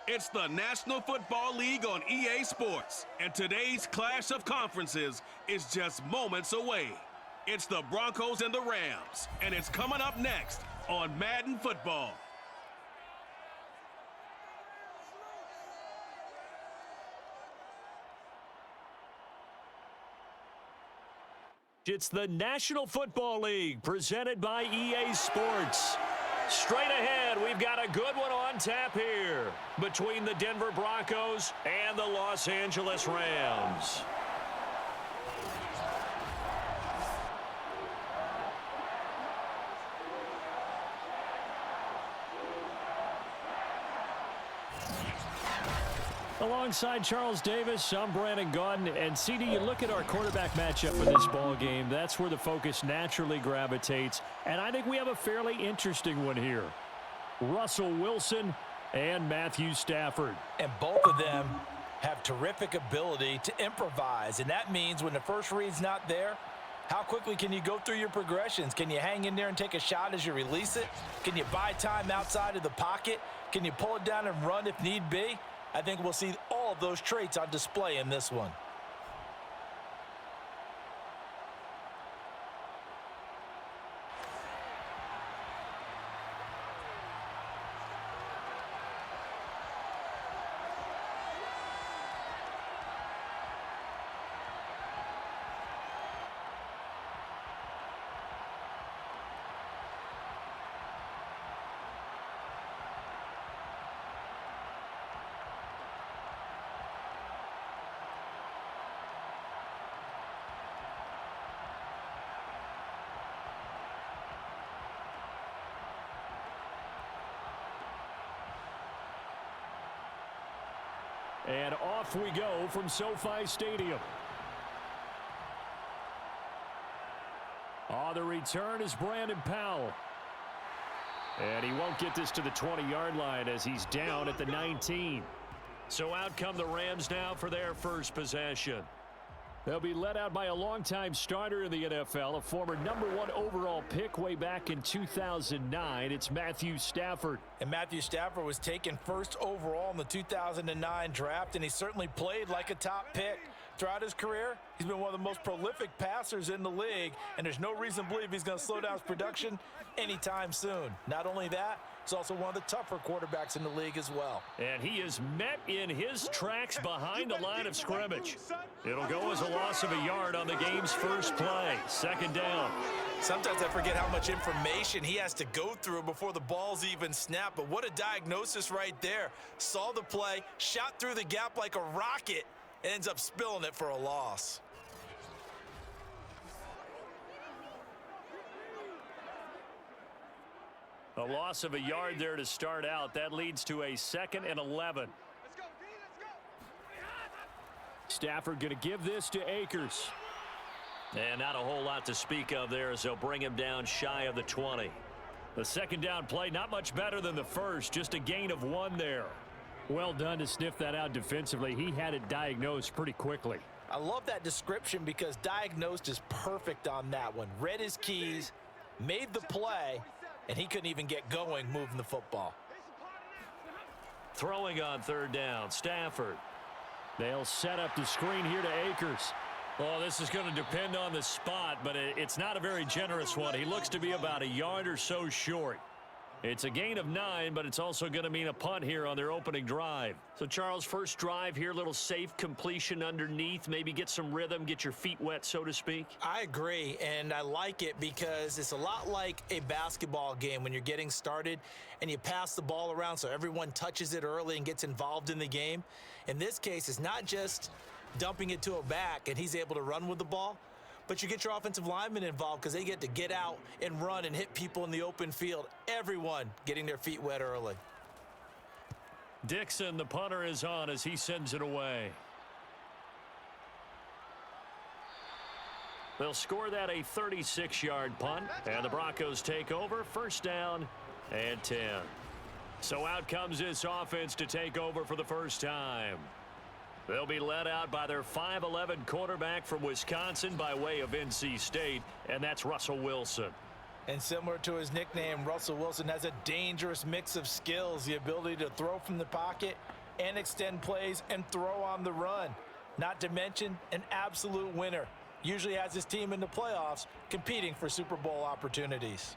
It's the National Football League on EA Sports, and today's clash of conferences is just moments away. It's the Broncos and the Rams, and it's coming up next on Madden Football. It's the National Football League presented by EA Sports. Straight ahead, we've got a good one on tap here between the Denver Broncos and the Los Angeles Rams. Alongside Charles Davis, I'm Brandon Gaudin. And CD, you look at our quarterback matchup for this ball game, that's where the focus naturally gravitates. And I think we have a fairly interesting one here. Russell Wilson and Matthew Stafford. And both of them have terrific ability to improvise. And that means when the first read's not there, how quickly can you go through your progressions? Can you hang in there and take a shot as you release it? Can you buy time outside of the pocket? Can you pull it down and run if need be? I think we'll see all of those traits on display in this one. And off we go from SoFi Stadium. On the return is Brandon Powell. And he won't get this to the 20-yard line as he's down at the 19. So out come the Rams now for their first possession. They'll be led out by a longtime starter in the NFL, a former #1 overall pick way back in 2009. It's Matthew Stafford. And Matthew Stafford was taken first overall in the 2009 draft, and he certainly played like a top pick. Throughout his career, he's been one of the most prolific passers in the league, and there's no reason to believe he's going to slow down his production anytime soon. Not only that, he's also one of the tougher quarterbacks in the league as well. And he is met in his tracks behind the line of scrimmage. It'll go as a loss of a yard on the game's first play. Second down. Sometimes I forget how much information he has to go through before the ball's even snapped, but what a diagnosis right there. Saw the play, shot through the gap like a rocket, and ends up spilling it for a loss. A loss of a yard there to start out. That leads to a 2nd and 11. Stafford going to give this to Akers. And not a whole lot to speak of there as they'll bring him down shy of the 20. The second down play, not much better than the first, just a gain of 1 there. Well done to sniff that out defensively. He had it diagnosed pretty quickly. I love that description because diagnosed is perfect on that one. Read his keys, made the play, and he couldn't even get going moving the football. Throwing on third down, Stafford. They'll set up the screen here to Akers. Oh, this is going to depend on the spot, but it's not a very generous one. He looks to be about a yard or so short. It's a gain of 9, but it's also going to mean a punt here on their opening drive. So, Charles, first drive here, little safe completion underneath, maybe get some rhythm, get your feet wet, so to speak. I agree, and I like it because it's a lot like a basketball game when you're getting started and you pass the ball around so everyone touches it early and gets involved in the game. In this case, it's not just dumping it to a back and he's able to run with the ball, but you get your offensive linemen involved because they get to get out and run and hit people in the open field. Everyone getting their feet wet early. Dixon, the punter, is on as he sends it away. They'll score that a 36-yard punt, and the Broncos take over, first down and 10. So out comes this offense to take over for the first time. They'll be led out by their 5'11" quarterback from Wisconsin by way of NC State, and that's Russell Wilson. And similar to his nickname, Russell Wilson has a dangerous mix of skills, the ability to throw from the pocket, and extend plays and throw on the run. Not to mention an absolute winner. Usually has his team in the playoffs competing for Super Bowl opportunities.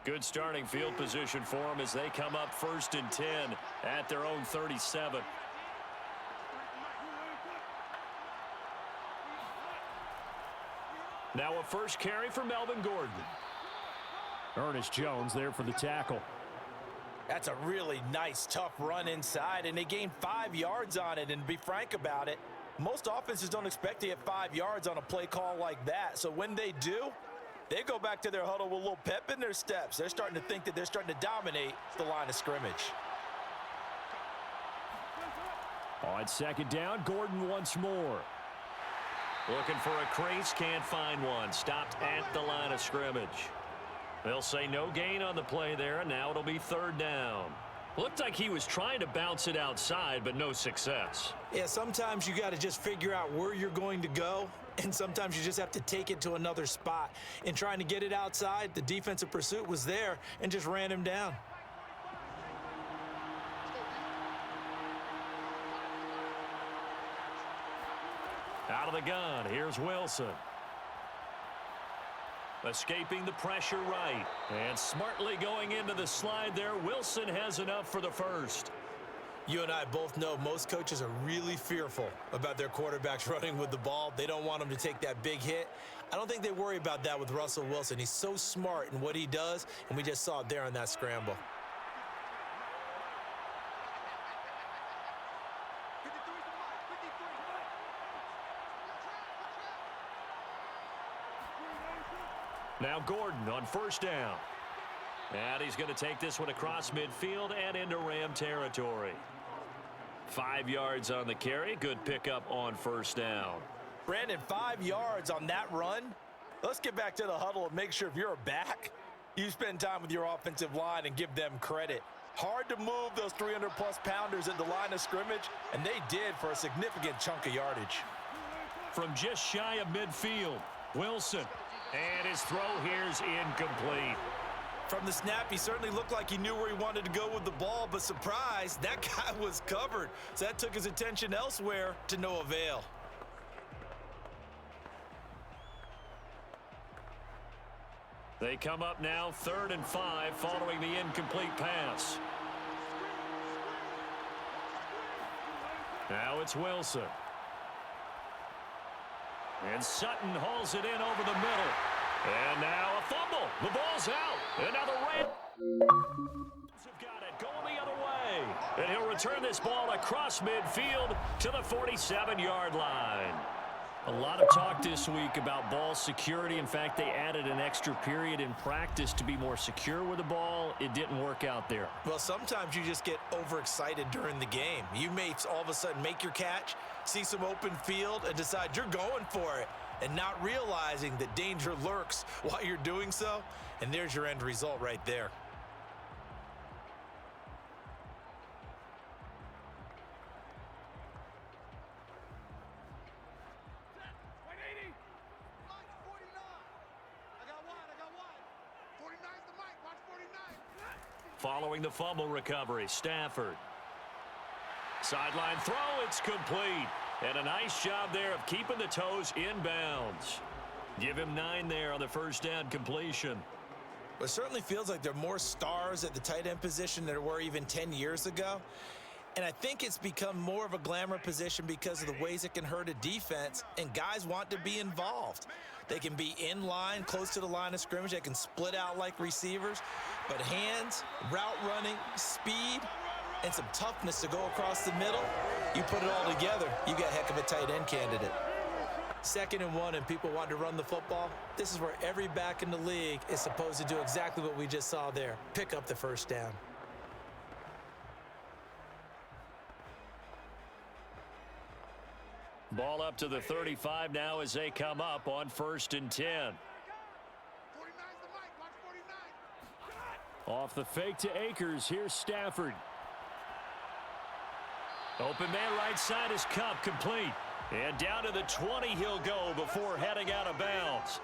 Good starting field position for them as they come up 1st and 10 at their own 37. Now a first carry for Melvin Gordon. Ernest Jones there for the tackle. That's a really nice, tough run inside, and they gained 5 yards on it. And to be frank about it, most offenses don't expect to get 5 yards on a play call like that. So when they do, they go back to their huddle with a little pep in their steps. They're starting to think that they're starting to dominate the line of scrimmage. On 2nd down, Gordon once more. Looking for a crease, can't find one. Stopped at the line of scrimmage. They'll say no gain on the play there, and now it'll be 3rd down. Looked like he was trying to bounce it outside, but no success. Yeah, sometimes you got to just figure out where you're going to go, and sometimes you just have to take it to another spot. In trying to get it outside, the defensive pursuit was there and just ran him down. Out of the gun, here's Wilson. Escaping the pressure right. And smartly going into the slide there. Wilson has enough for the first. You and I both know most coaches are really fearful about their quarterbacks running with the ball. They don't want them to take that big hit. I don't think they worry about that with Russell Wilson. He's so smart in what he does, and we just saw it there on that scramble. Now Gordon on 1st down. And he's going to take this one across midfield and into Ram territory. 5 yards on the carry. Good pickup on 1st down. Brandon, 5 yards on that run. Let's get back to the huddle and make sure if you're a back, you spend time with your offensive line and give them credit. Hard to move those 300-plus pounders at the line of scrimmage, and they did for a significant chunk of yardage. From just shy of midfield, Wilson. And his throw here's incomplete. From the snap, he certainly looked like he knew where he wanted to go with the ball, but surprise, that guy was covered. So that took his attention elsewhere to no avail. They come up now 3rd and 5 following the incomplete pass. Now it's Wilson. And Sutton hauls it in over the middle. And now a fumble. The ball's out. And now the Rams have got it going the other way. And he'll return this ball across midfield to the 47-yard line. A lot of talk this week about ball security. In fact, they added an extra period in practice to be more secure with the ball. It didn't work out there. Well, sometimes you just get overexcited during the game. You may all of a sudden make your catch, see some open field, and decide you're going for it, and not realizing that danger lurks while you're doing so. And there's your end result right there. Following the fumble recovery, Stafford. Sideline throw, it's complete. And a nice job there of keeping the toes inbounds. Give him 9 there on the 1st down completion. It certainly feels like there are more stars at the tight end position than there were even 10 years ago. And I think it's become more of a glamour position because of the ways it can hurt a defense, and guys want to be involved. They can be in line, close to the line of scrimmage. They can split out like receivers. But hands, route running, speed, and some toughness to go across the middle, you put it all together, you got a heck of a tight end candidate. 2nd and 1 and people want to run the football. This is where every back in the league is supposed to do exactly what we just saw there. Pick up the 1st down. Ball up to the 35 now as they come up on 1st and 10. Off the fake to Akers. Here's Stafford. Open man right side is Cup, complete. And down to the 20 he'll go before heading out of bounds.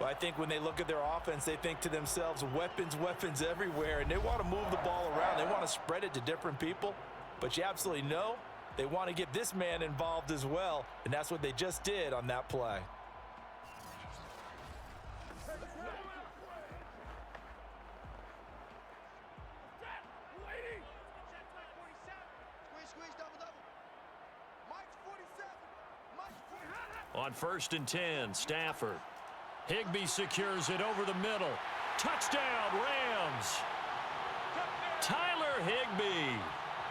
Well, I think when they look at their offense, they think to themselves, weapons, weapons everywhere, and they want to move the ball around. They want to spread it to different people. but you absolutely know they want to get this man involved as well, and that's what they just did on that play. On 1st and 10, Stafford. Higbee secures it over the middle. Touchdown, Rams. Tyler Higbee,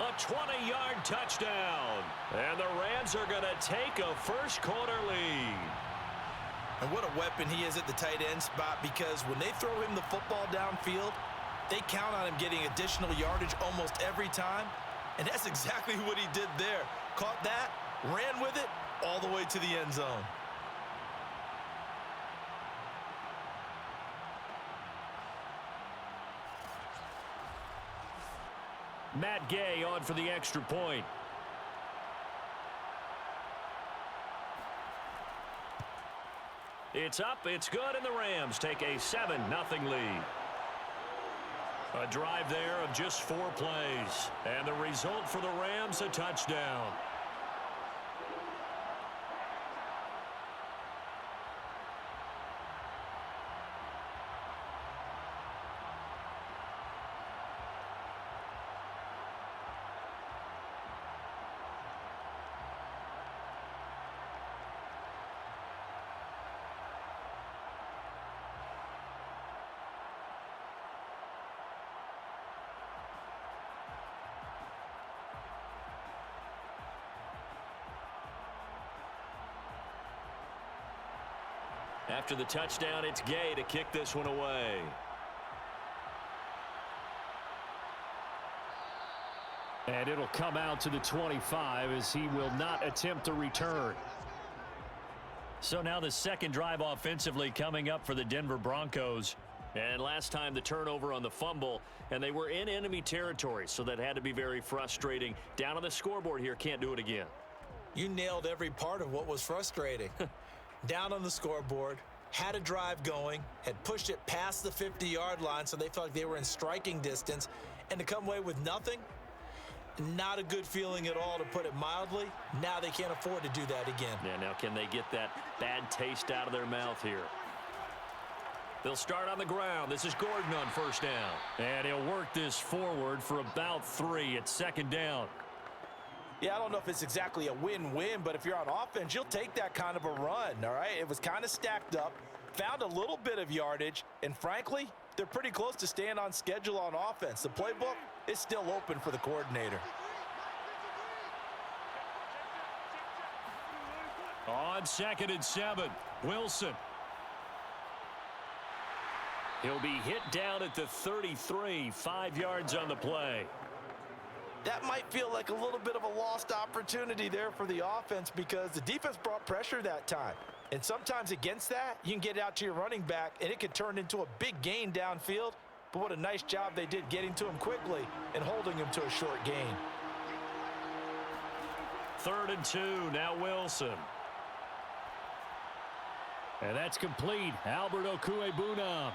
a 20-yard touchdown. And the Rams are going to take a first-quarter lead. And what a weapon he is at the tight end spot, because when they throw him the football downfield, they count on him getting additional yardage almost every time. And that's exactly what he did there. Caught that, ran with it, all the way to the end zone. Matt Gay on for the extra point. It's up, it's good, and the Rams take a 7-0 lead. A drive there of just 4 plays. And the result for the Rams, a touchdown. After the touchdown, it's Gay to kick this one away. And it'll come out to the 25 as he will not attempt a return. So now the second drive offensively coming up for the Denver Broncos. And last time the turnover on the fumble, and they were in enemy territory, so that had to be very frustrating. Down on the scoreboard here, can't do it again. You nailed every part of what was frustrating. Down on the scoreboard, had a drive going, had pushed it past the 50-yard line so they felt like they were in striking distance, and to come away with nothing, not a good feeling at all, to put it mildly. Now they can't afford to do that again. Yeah, now can they get that bad taste out of their mouth here? They'll start on the ground. This is Gordon on first down. And he'll work this forward for about 3 at second down. Yeah, I don't know if it's exactly a win-win, but if you're on offense, you'll take that kind of a run, all right? It was kind of stacked up, found a little bit of yardage, and frankly, they're pretty close to staying on schedule on offense. The playbook is still open for the coordinator. On 2nd and 7, Wilson. He'll be hit down at the 33, 5 yards on the play. That might feel like a little bit of a lost opportunity there for the offense, because the defense brought pressure that time. And sometimes against that, you can get out to your running back, and it could turn into a big gain downfield. But what a nice job they did getting to him quickly and holding him to a short gain. 3rd and 2, now Wilson. And that's complete. Albert Okwuegbunam.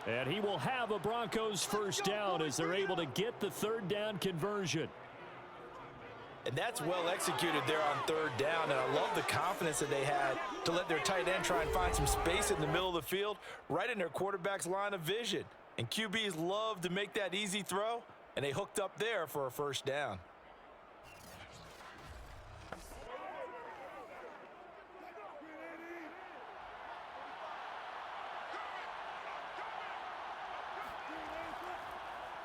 And he will have a Broncos first down as they're able to get the 3rd down conversion. And that's well executed there on 3rd down. And I love the confidence that they had to let their tight end try and find some space in the middle of the field, right in their quarterback's line of vision. And QBs love to make that easy throw, and they hooked up there for a first down.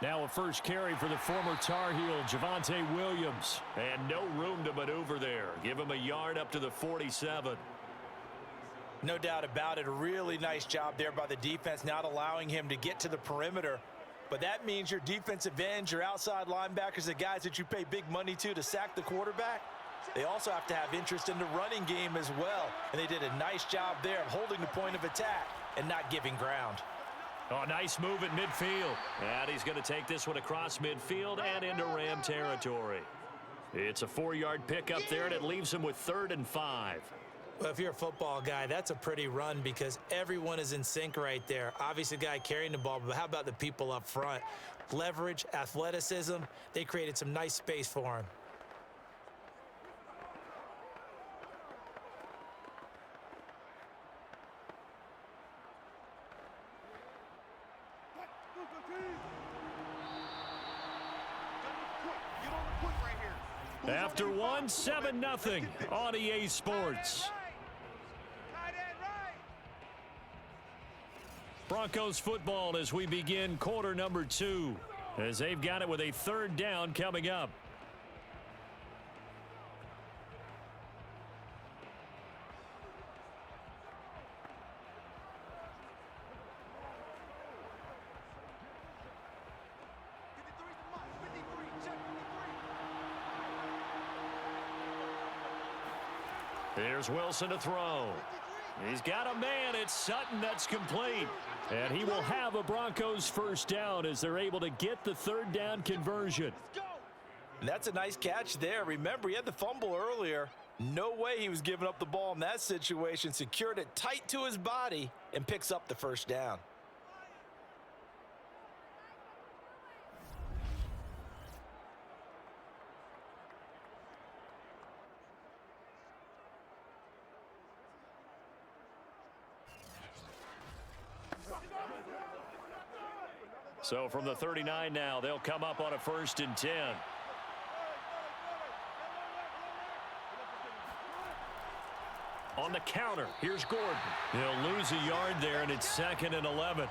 Now a first carry for the former Tar Heel, Javonte Williams. And no room to maneuver there. Give him a yard up to the 47. No doubt about it. A really nice job there by the defense, not allowing him to get to the perimeter. But that means your defensive ends, your outside linebackers, the guys that you pay big money to sack the quarterback, they also have to have interest in the running game as well. And they did a nice job there of holding the point of attack and not giving ground. Oh, nice move at midfield. And he's going to take this one across midfield and into Ram territory. It's a 4-yard pickup there, and it leaves him with 3rd and 5. Well, if you're a football guy, that's a pretty run because everyone is in sync right there. Obviously, the guy carrying the ball, but how about the people up front? Leverage, athleticism, they created some nice space for him. After one, 7-0 on EA Sports. Broncos football as we begin quarter number 2, as they've got it with a 3rd down coming up. Here's Wilson to throw. He's got a man. It's Sutton that's complete. And he will have a Broncos 1st down as they're able to get the 3rd down conversion. And that's a nice catch there. Remember, he had the fumble earlier. No way he was giving up the ball in that situation. Secured it tight to his body and picks up the 1st down. So from the 39 now, they'll come up on a 1st and 10. On the counter, here's Gordon. He'll lose a yard there, and it's 2nd and 11.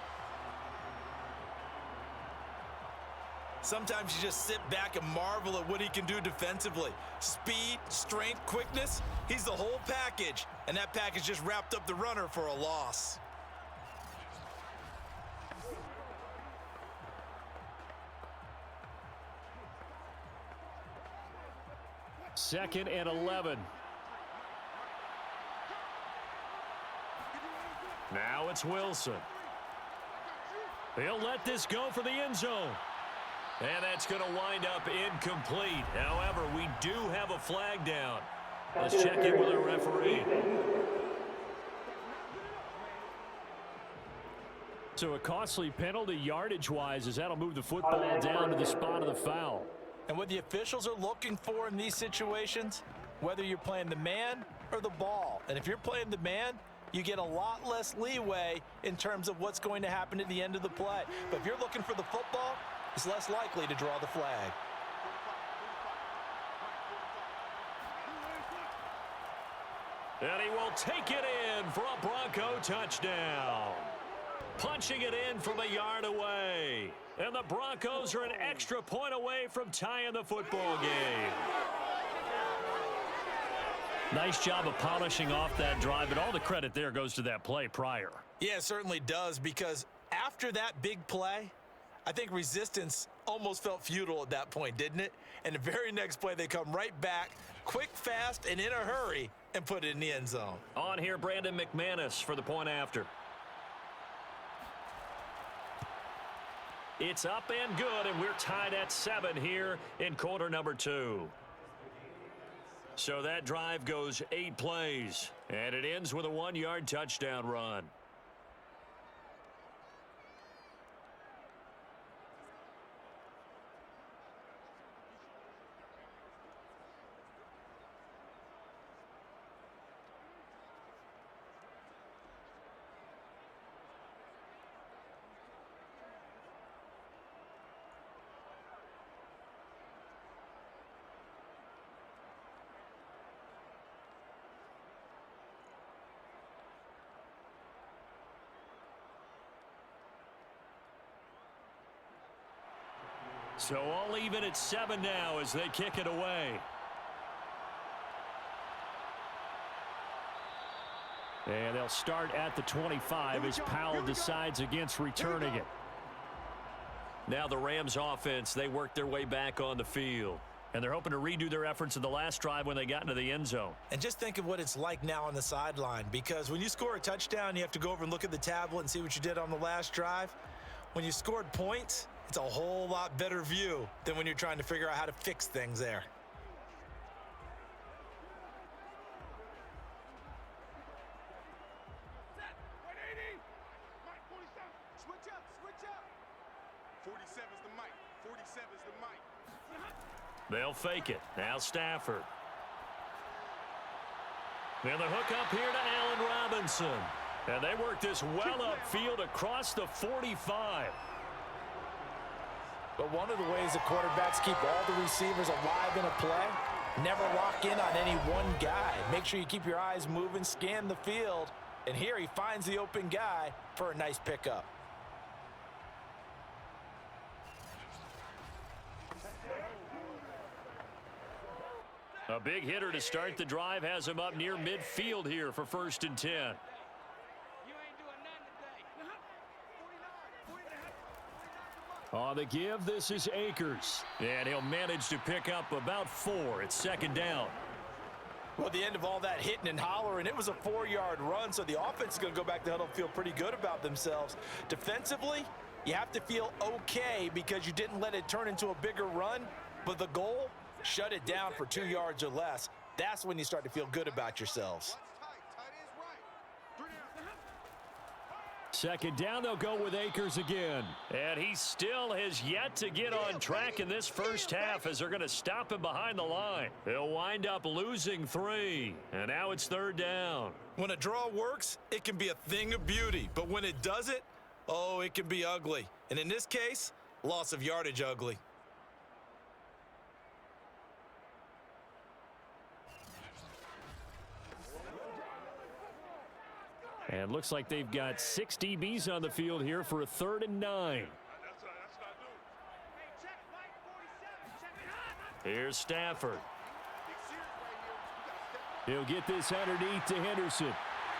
Sometimes you just sit back and marvel at what he can do defensively. Speed, strength, quickness, he's the whole package. And that package just wrapped up the runner for a loss. Second and 11. Now it's Wilson. He'll let this go for the end zone. And that's going to wind up incomplete. However, we do have a flag down. Let's check in with our referee. So a costly penalty yardage-wise as that'll move the football down to the spot of the foul. And what the officials are looking for in these situations, whether you're playing the man or the ball. And if you're playing the man, you get a lot less leeway in terms of what's going to happen at the end of the play. But if you're looking for the football, it's less likely to draw the flag. And he will take it in for a Bronco touchdown. Punching it in from a yard away. And the Broncos are an extra point away from tying the football game. Nice job of polishing off that drive, but all the credit there goes to that play prior. Yeah, it certainly does, because after that big play, I think resistance almost felt futile at that point, didn't it? And the very next play, they come right back, quick, fast, and in a hurry, and put it in the end zone. On here, Brandon McManus for the point after. It's up and good, and we're tied at 7 here in quarter number 2. So that drive goes 8 plays, and it ends with a 1-yard touchdown run. So all even at 7 now as they kick it away. And they'll start at the 25 as Powell decides against returning it. Now the Rams offense, they work their way back on the field. And they're hoping to redo their efforts in the last drive when they got into the end zone. And just think of what it's like now on the sideline, because when you score a touchdown, you have to go over and look at the tablet and see what you did on the last drive. When you scored points, it's a whole lot better view than when you're trying to figure out how to fix things there. They'll fake it. Now Stafford. And the hook up here to Allen Robinson. And they work this well upfield across the 45. But one of the ways the quarterbacks keep all the receivers alive in a play, never lock in on any one guy. Make sure you keep your eyes moving, scan the field. And here he finds the open guy for a nice pickup. A big hitter to start the drive has him up near midfield here for 1st and 10. On the give, this is Akers. And he'll manage to pick up about 4. It's 2nd down. Well, at the end of all that hitting and hollering, it was a 4-yard run, so the offense is going to go back to huddle and feel pretty good about themselves. Defensively, you have to feel okay because you didn't let it turn into a bigger run, but the goal, shut it down for 2 yards or less. That's when you start to feel good about yourselves. 2nd down, they'll go with Akers again. And he still has yet to get on track in this first half as they're going to stop him behind the line. They'll wind up losing 3. And now it's 3rd down. When a draw works, it can be a thing of beauty. But when it doesn't, oh, it can be ugly. And in this case, loss of yardage ugly. And looks like they've got 6 DBs on the field here for a 3rd and 9. Here's Stafford. He'll get this underneath to Henderson.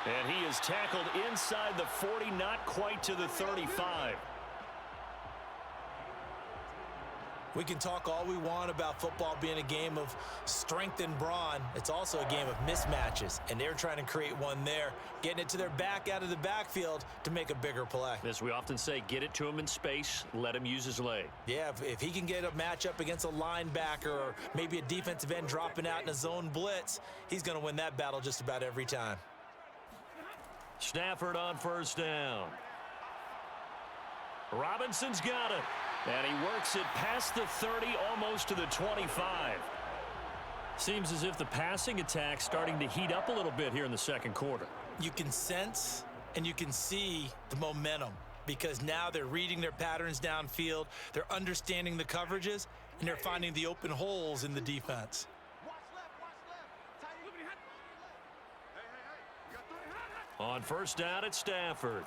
And he is tackled inside the 40, not quite to the 35. We can talk all we want about football being a game of strength and brawn. It's also a game of mismatches, and they're trying to create one there, getting it to their back out of the backfield to make a bigger play. As we often say, get it to him in space, let him use his leg. Yeah, if he can get a matchup against a linebacker or maybe a defensive end dropping out in a zone blitz, he's going to win that battle just about every time. Stafford on 1st down. Robinson's got it. And he works it past the 30, almost to the 25. Seems as if the passing attack's starting to heat up a little bit here in the 2nd quarter. You can sense and you can see the momentum because now they're reading their patterns downfield, they're understanding the coverages, and they're finding the open holes in the defense. On 1st down, it's Stafford.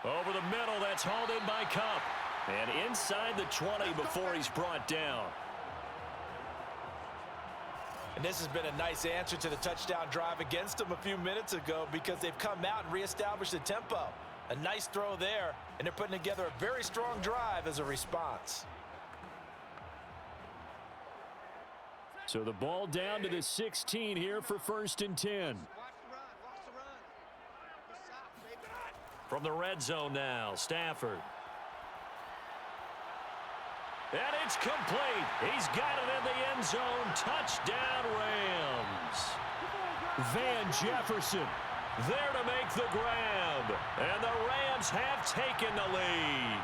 Over the middle, that's hauled in by Kupp. And inside the 20 before he's brought down. And this has been a nice answer to the touchdown drive against them a few minutes ago because they've come out and reestablished the tempo. A nice throw there, and they're putting together a very strong drive as a response. So the ball down to the 16 here for 1st and 10. From the red zone now, Stafford. And it's complete. He's got it in the end zone. Touchdown, Rams. Van Jefferson there to make the grab. And the Rams have taken the lead.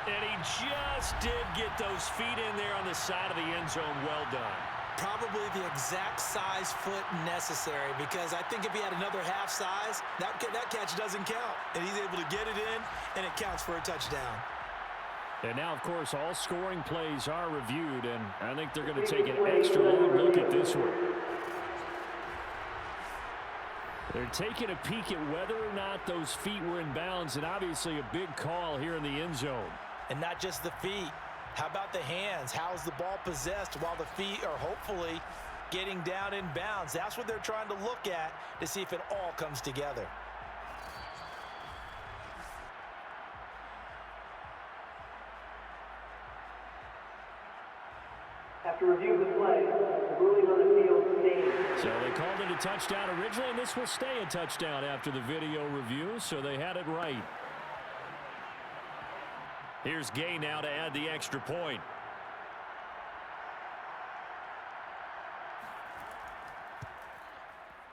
And he just did get those feet in there on the side of the end zone. Well done. Probably the exact size foot necessary because I think if he had another half size, that catch doesn't count. And he's able to get it in, and it counts for a touchdown. And now, of course, all scoring plays are reviewed, and I think they're going to take an extra long look at this one. They're taking a peek at whether or not those feet were in bounds, and obviously a big call here in the end zone. And not just the feet. How about the hands? How's the ball possessed while the feet are hopefully getting down in bounds? That's what they're trying to look at to see if it all comes together. After review of the play, the ruling on the field stands. So they called it a touchdown originally, and this will stay a touchdown after the video review, so they had it right. Here's Gay now to add the extra point.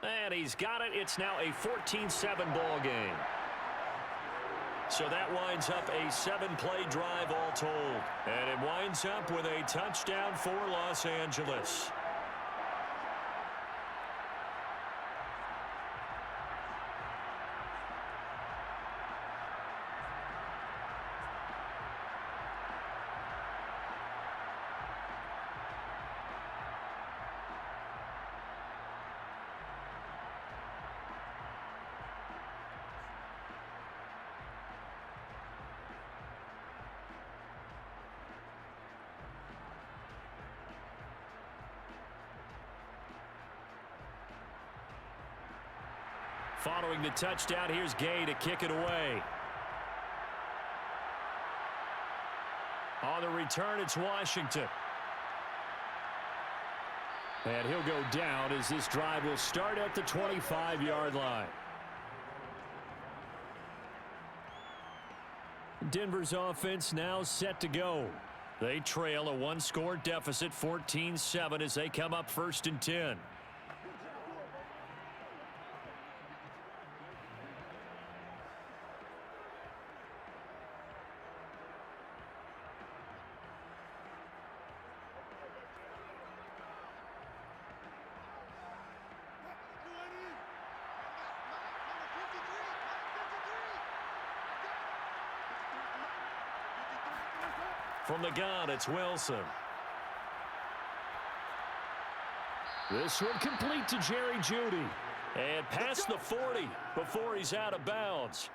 And he's got it. It's now a 14-7 ball game. So that winds up a 7-play drive all told. And it winds up with a touchdown for Los Angeles. Following the touchdown, here's Gay to kick it away. On the return, it's Washington. And he'll go down as this drive will start at the 25-yard line. Denver's offense now set to go. They trail a one-score deficit, 14-7, as they come up 1st and 10. From the gun, it's Wilson. This one complete to Jerry Jeudy. And past the 40 before he's out of bounds.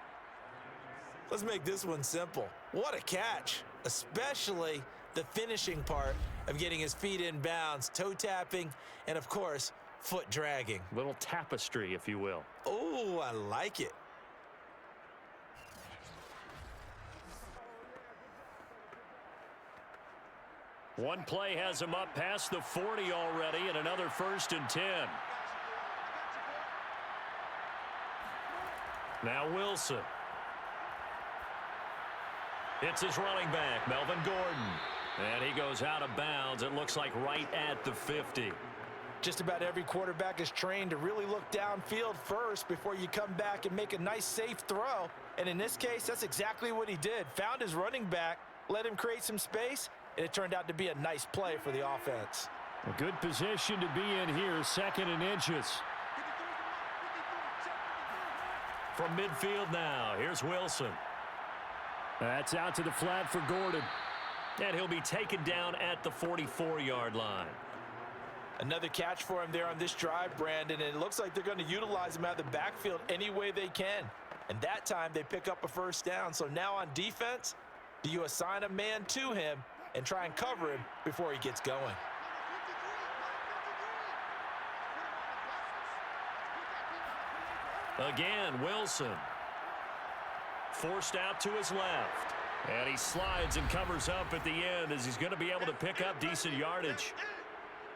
Let's make this one simple. What a catch, especially the finishing part of getting his feet in bounds, toe tapping, and of course, foot dragging. Little tapestry, if you will. Oh, I like it. One play has him up past the 40 already, and another 1st and 10. Now Wilson. It's his running back, Melvin Gordon. And he goes out of bounds, it looks like right at the 50. Just about every quarterback is trained to really look downfield first before you come back and make a nice, safe throw. And in this case, that's exactly what he did. Found his running back, let him create some space, and it turned out to be a nice play for the offense. A good position to be in here, 2nd and inches. From midfield now, here's Wilson. That's out to the flat for Gordon. And he'll be taken down at the 44-yard line. Another catch for him there on this drive, Brandon, and it looks like they're going to utilize him out of the backfield any way they can. And that time they pick up a 1st down. So now on defense, do you assign a man to him and try and cover him before he gets going? Again, Wilson. Forced out to his left. And he slides and covers up at the end as he's going to be able to pick up decent yardage.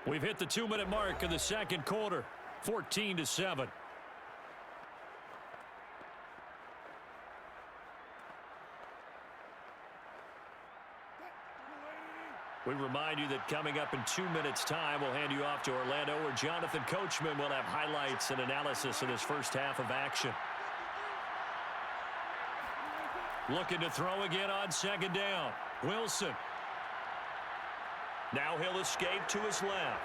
We've hit the 2-minute mark of the 2nd quarter, 14-7. We remind you that coming up in 2 minutes' time, we'll hand you off to Orlando, where Jonathan Coachman will have highlights and analysis of this first half of action. Looking to throw again on 2nd down. Wilson. Now he'll escape to his left.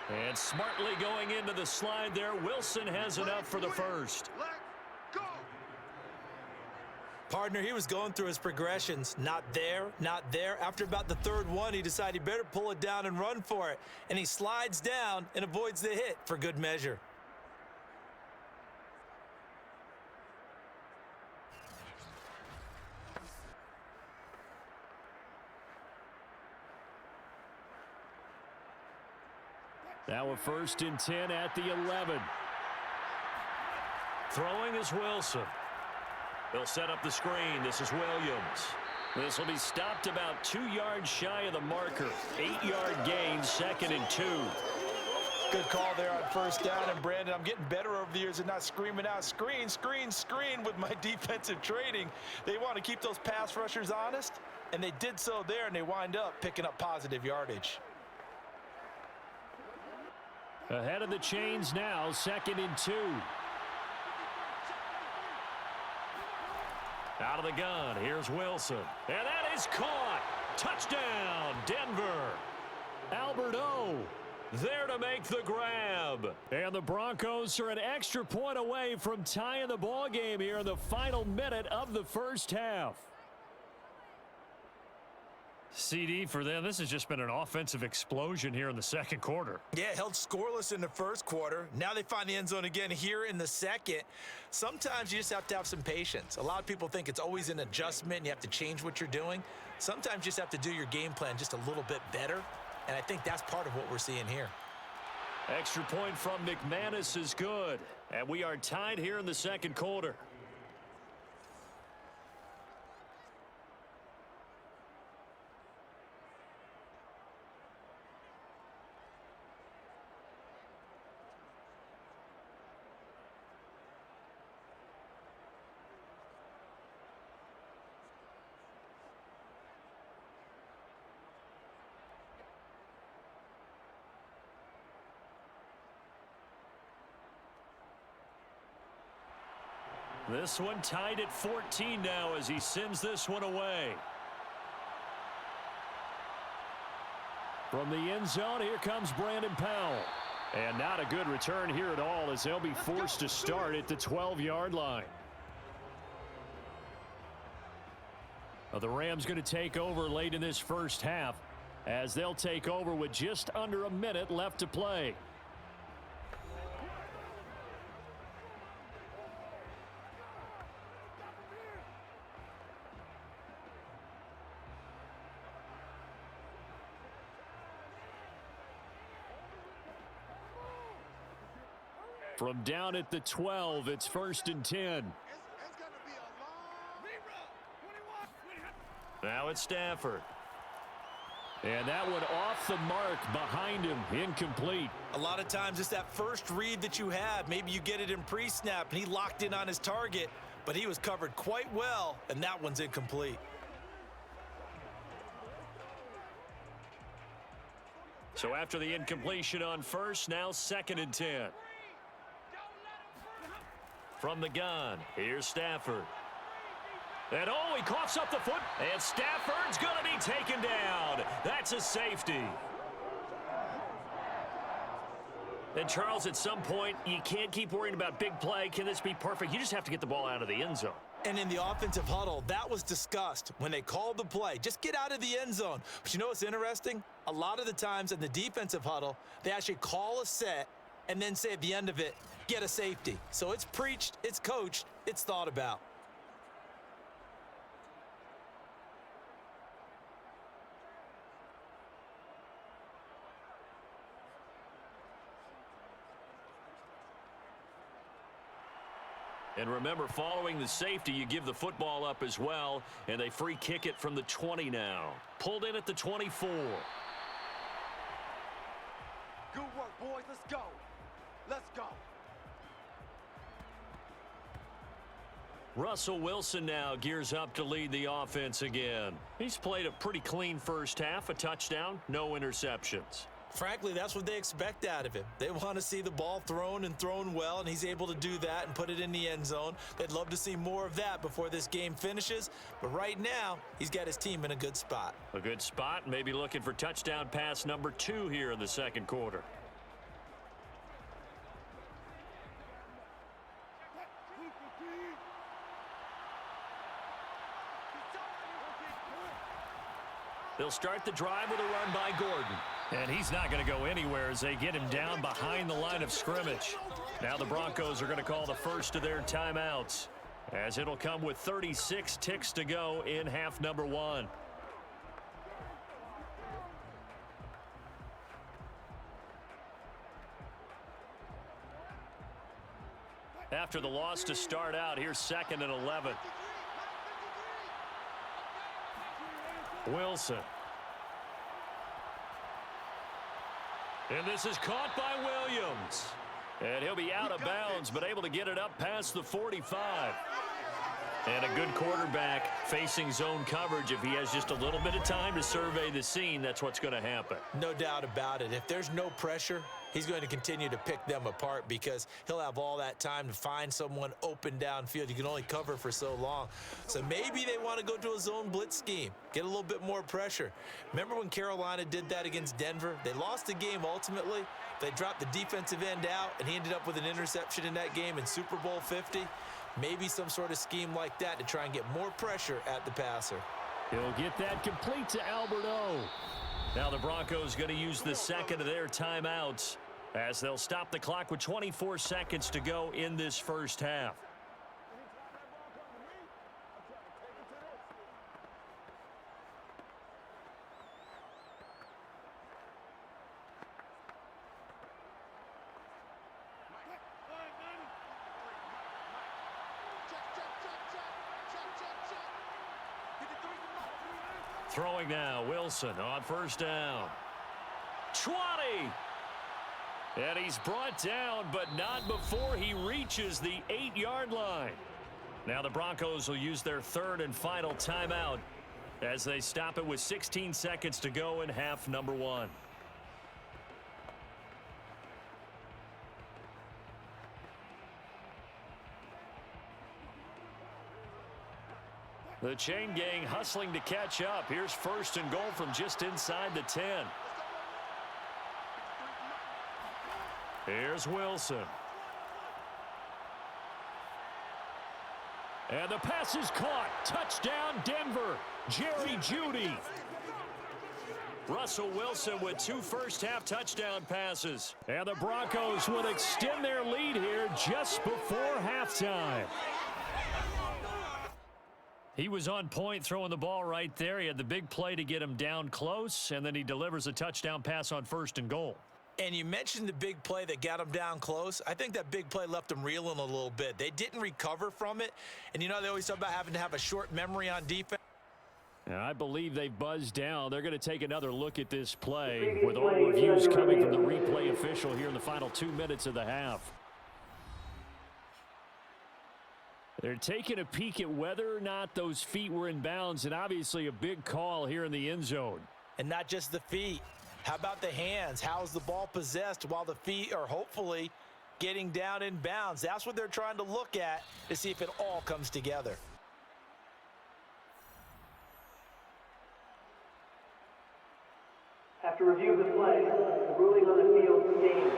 And smartly going into the slide there, Wilson has enough for the 1st. Partner, he was going through his progressions. Not there, not there. After about the 3rd one, he decided he better pull it down and run for it. And he slides down and avoids the hit for good measure. Now a 1st and 10 at the 11. Throwing is Wilson. They'll set up the screen. This is Williams. This will be stopped about 2 yards shy of the marker. 8-yard gain, 2nd and 2. Good call there on 1st down. And Brandon, I'm getting better over the years at not screaming out screen, screen, screen with my defensive trading. They want to keep those pass rushers honest, and they did so there, and they wind up picking up positive yardage. Ahead of the chains now, 2nd and 2. Out of the gun, here's Wilson. And that is caught. Touchdown, Denver. Albert O there to make the grab. And the Broncos are an extra point away from tying the ball game here in the final minute of the first half. CD for them, this has just been an offensive explosion here in the second quarter. Yeah, held scoreless in the first quarter. Now they find the end zone again here in the second. Sometimes you just have to have some patience. A lot of people think it's always an adjustment and you have to change what you're doing. Sometimes you just have to do your game plan just a little bit better, and I think that's part of what we're seeing here. Extra point from McManus is good, and we are tied here in the second quarter. This one tied at 14 now as he sends this one away. From the end zone, here comes Brandon Powell. And not a good return here at all as they'll be forced to start at the 12-yard line. The Rams going to take over late in this first half as they'll take over with just under a minute left to play. From down at the 12, it's 1st and 10. Now it's Stafford. And that one off the mark behind him, incomplete. A lot of times it's that first read that you have. Maybe you get it in pre-snap and he locked in on his target, but he was covered quite well, and that one's incomplete. So after the incompletion on first, now 2nd and 10. From the gun, here's Stafford. And oh, he coughs up the foot, and Stafford's going to be taken down. That's a safety. And Charles, at some point, you can't keep worrying about big play. Can this be perfect? You just have to get the ball out of the end zone. And in the offensive huddle, that was discussed when they called the play. Just get out of the end zone. But you know what's interesting? A lot of the times in the defensive huddle, they actually call a set and then say at the end of it, get a safety. So it's preached, it's coached, it's thought about. And remember, following the safety, you give the football up as well, and they free kick it from the 20 now. Pulled in at the 24. Good work, boys. Let's go. Let's go. Russell Wilson now gears up to lead the offense again. He's played a pretty clean first half, a touchdown, no interceptions. Frankly, that's what they expect out of him. They want to see the ball thrown and thrown well, and he's able to do that and put it in the end zone. They'd love to see more of that before this game finishes, but right now, he's got his team in a good spot. A good spot, maybe looking for touchdown pass number 2 here in the second quarter. They'll start the drive with a run by Gordon. And he's not going to go anywhere as they get him down behind the line of scrimmage. Now the Broncos are going to call the first of their timeouts, as it'll come with 36 ticks to go in half number 1. After the loss to start out, here's 2nd and 11. Wilson. And this is caught by Williams. And he'll be out of bounds, but able to get it up past the 45. And a good quarterback facing zone coverage. If he has just a little bit of time to survey the scene, that's what's going to happen. No doubt about it. If there's no pressure, he's going to continue to pick them apart because he'll have all that time to find someone open downfield. You can only cover for so long. So maybe they want to go to a zone blitz scheme, get a little bit more pressure. Remember when Carolina did that against Denver? They lost the game ultimately. They dropped the defensive end out, and he ended up with an interception in that game in Super Bowl 50. Maybe some sort of scheme like that to try and get more pressure at the passer. He'll get that complete to Alberto. Now the Broncos going to use the second of their timeouts as they'll stop the clock with 24 seconds to go in this first half. Throwing now, Wilson on first down. 20. And he's brought down, but not before he reaches the 8-yard line. Now the Broncos will use their third and final timeout as they stop it with 16 seconds to go in half number 1. The chain gang hustling to catch up. Here's first and goal from just inside the 10. Here's Wilson. And the pass is caught. Touchdown, Denver. Jerry Jeudy. Russell Wilson with 2 first-half touchdown passes. And the Broncos will extend their lead here just before halftime. He was on point throwing the ball right there. He had the big play to get him down close, and then he delivers a touchdown pass on first and goal. And you mentioned the big play that got him down close. I think that big play left him reeling a little bit. They didn't recover from it. And you know they always talk about having to have a short memory on defense. And I believe they've buzzed down. They're going to take another look at this play with all reviews coming from the replay official here in the final 2 minutes of the half. They're taking a peek at whether or not those feet were in bounds, and obviously a big call here in the end zone. And not just the feet. How about the hands? How's the ball possessed while the feet are hopefully getting down in bounds? That's what they're trying to look at to see if it all comes together. After review of the play, the ruling on the field stands.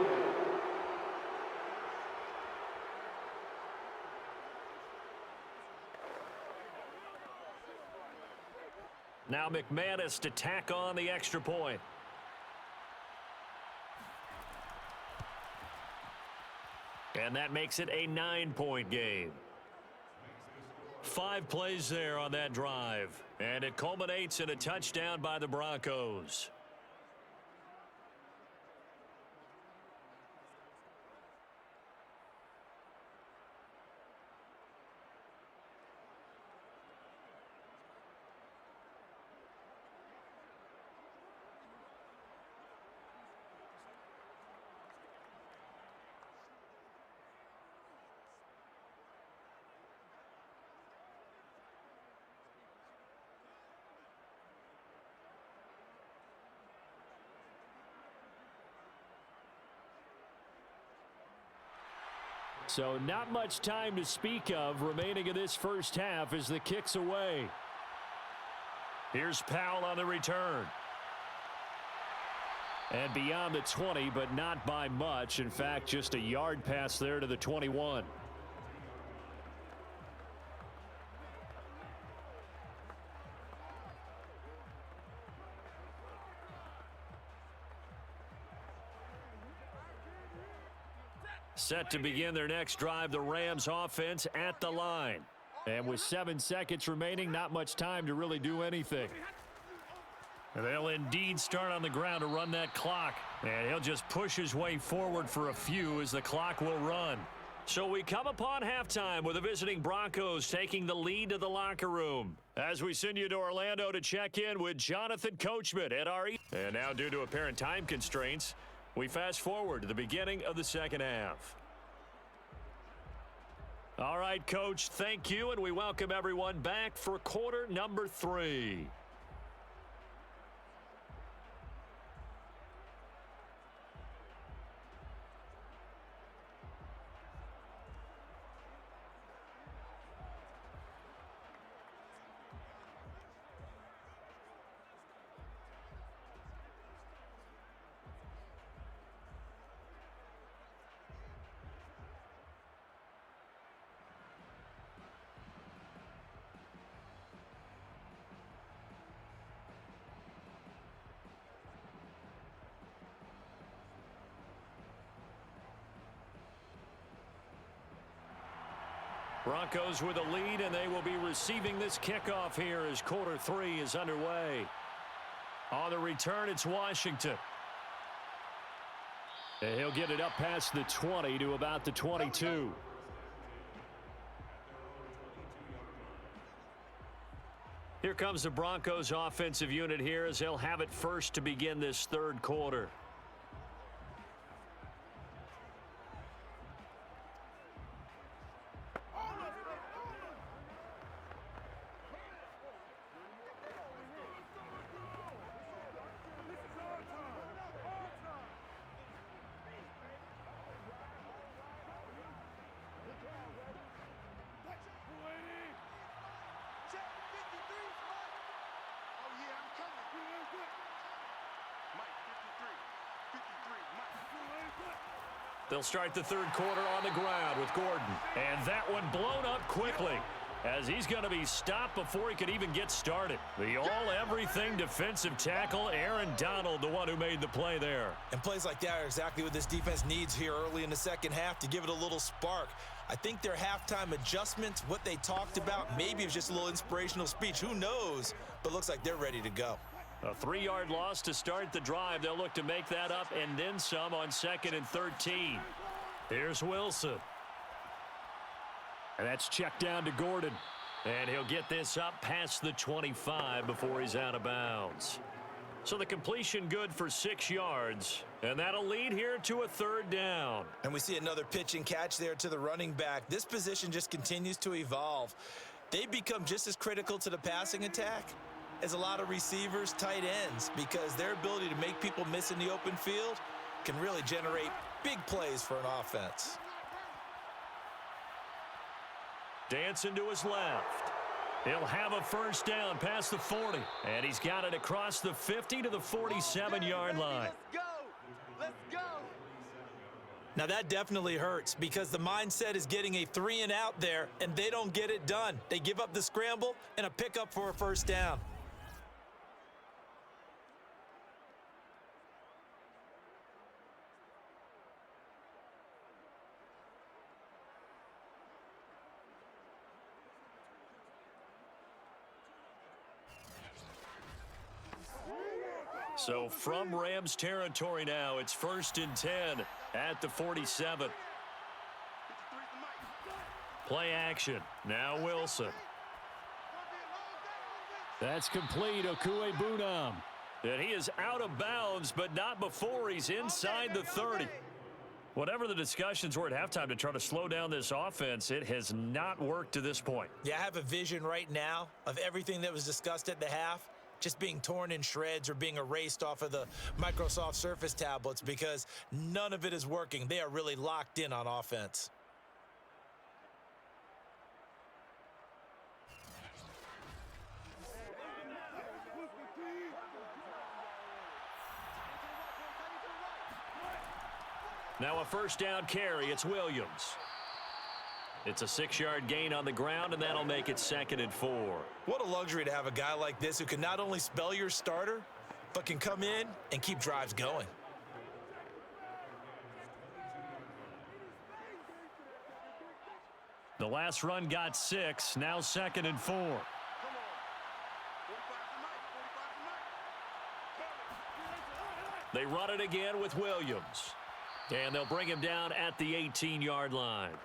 Now McManus to tack on the extra point. And that makes it a 9-point game. 5 plays there on that drive. And it culminates in a touchdown by the Broncos. So not much time to speak of remaining in this first half as the kick's away. Here's Powell on the return. And beyond the 20, but not by much. In fact, just a yard pass there to the 21. Set to begin their next drive, the Rams offense at the line. And with 7 seconds remaining, not much time to really do anything. They'll indeed start on the ground to run that clock. And he'll just push his way forward for a few as the clock will run. So we come upon halftime with the visiting Broncos taking the lead to the locker room. As we send you to Orlando to check in with Jonathan Coachman at RE. And now due to apparent time constraints, we fast forward to the beginning of the second half. All right, Coach, thank you, and we welcome everyone back for quarter number 3. Broncos with a lead, and they will be receiving this kickoff here as quarter 3 is underway. On the return, it's Washington. And he'll get it up past the 20 to about the 22. Here comes the Broncos offensive unit here as they'll have it first to begin this third quarter. They'll start the third quarter on the ground with Gordon. And that one blown up quickly as he's going to be stopped before he could even get started. The all-everything defensive tackle, Aaron Donald, the one who made the play there. And plays like that are exactly what this defense needs here early in the second half to give it a little spark. I think their halftime adjustments, what they talked about, maybe it was just a little inspirational speech. Who knows? But looks like they're ready to go. A 3-yard loss to start the drive. They'll look to make that up and then some on 2nd and 13. Here's Wilson. And that's checked down to Gordon. And he'll get this up past the 25 before he's out of bounds. So the completion good for 6 yards. And that'll lead here to a 3rd down. And we see another pitch and catch there to the running back. This position just continues to evolve. They become just as critical to the passing attack as a lot of receivers, tight ends, because their ability to make people miss in the open field can really generate big plays for an offense. Dancing to his left. He'll have a 1st down past the 40. And he's got it across the 50 to the 47-yard line. Let's go. Let's go. Now that definitely hurts because the mindset is getting a 3 and out there, and they don't get it done. They give up the scramble and a pickup for a 1st down. So from Rams territory now, it's 1st and 10 at the 47. Play action. Now Wilson. That's complete. Okuegbunam. And he is out of bounds, but not before he's inside the 30. Whatever the discussions were at halftime to try to slow down this offense, it has not worked to this point. Yeah, I have a vision right now of everything that was discussed at the half just being torn in shreds or being erased off of the Microsoft Surface tablets because none of it is working. They are really locked in on offense. Now a 1st down carry. It's Williams. It's a 6-yard gain on the ground, and that'll make it 2nd and 4. What a luxury to have a guy like this who can not only spell your starter, but can come in and keep drives going. The last run got 6. Now 2nd and 4. They run it again with Williams. And they'll bring him down at the 18-yard line.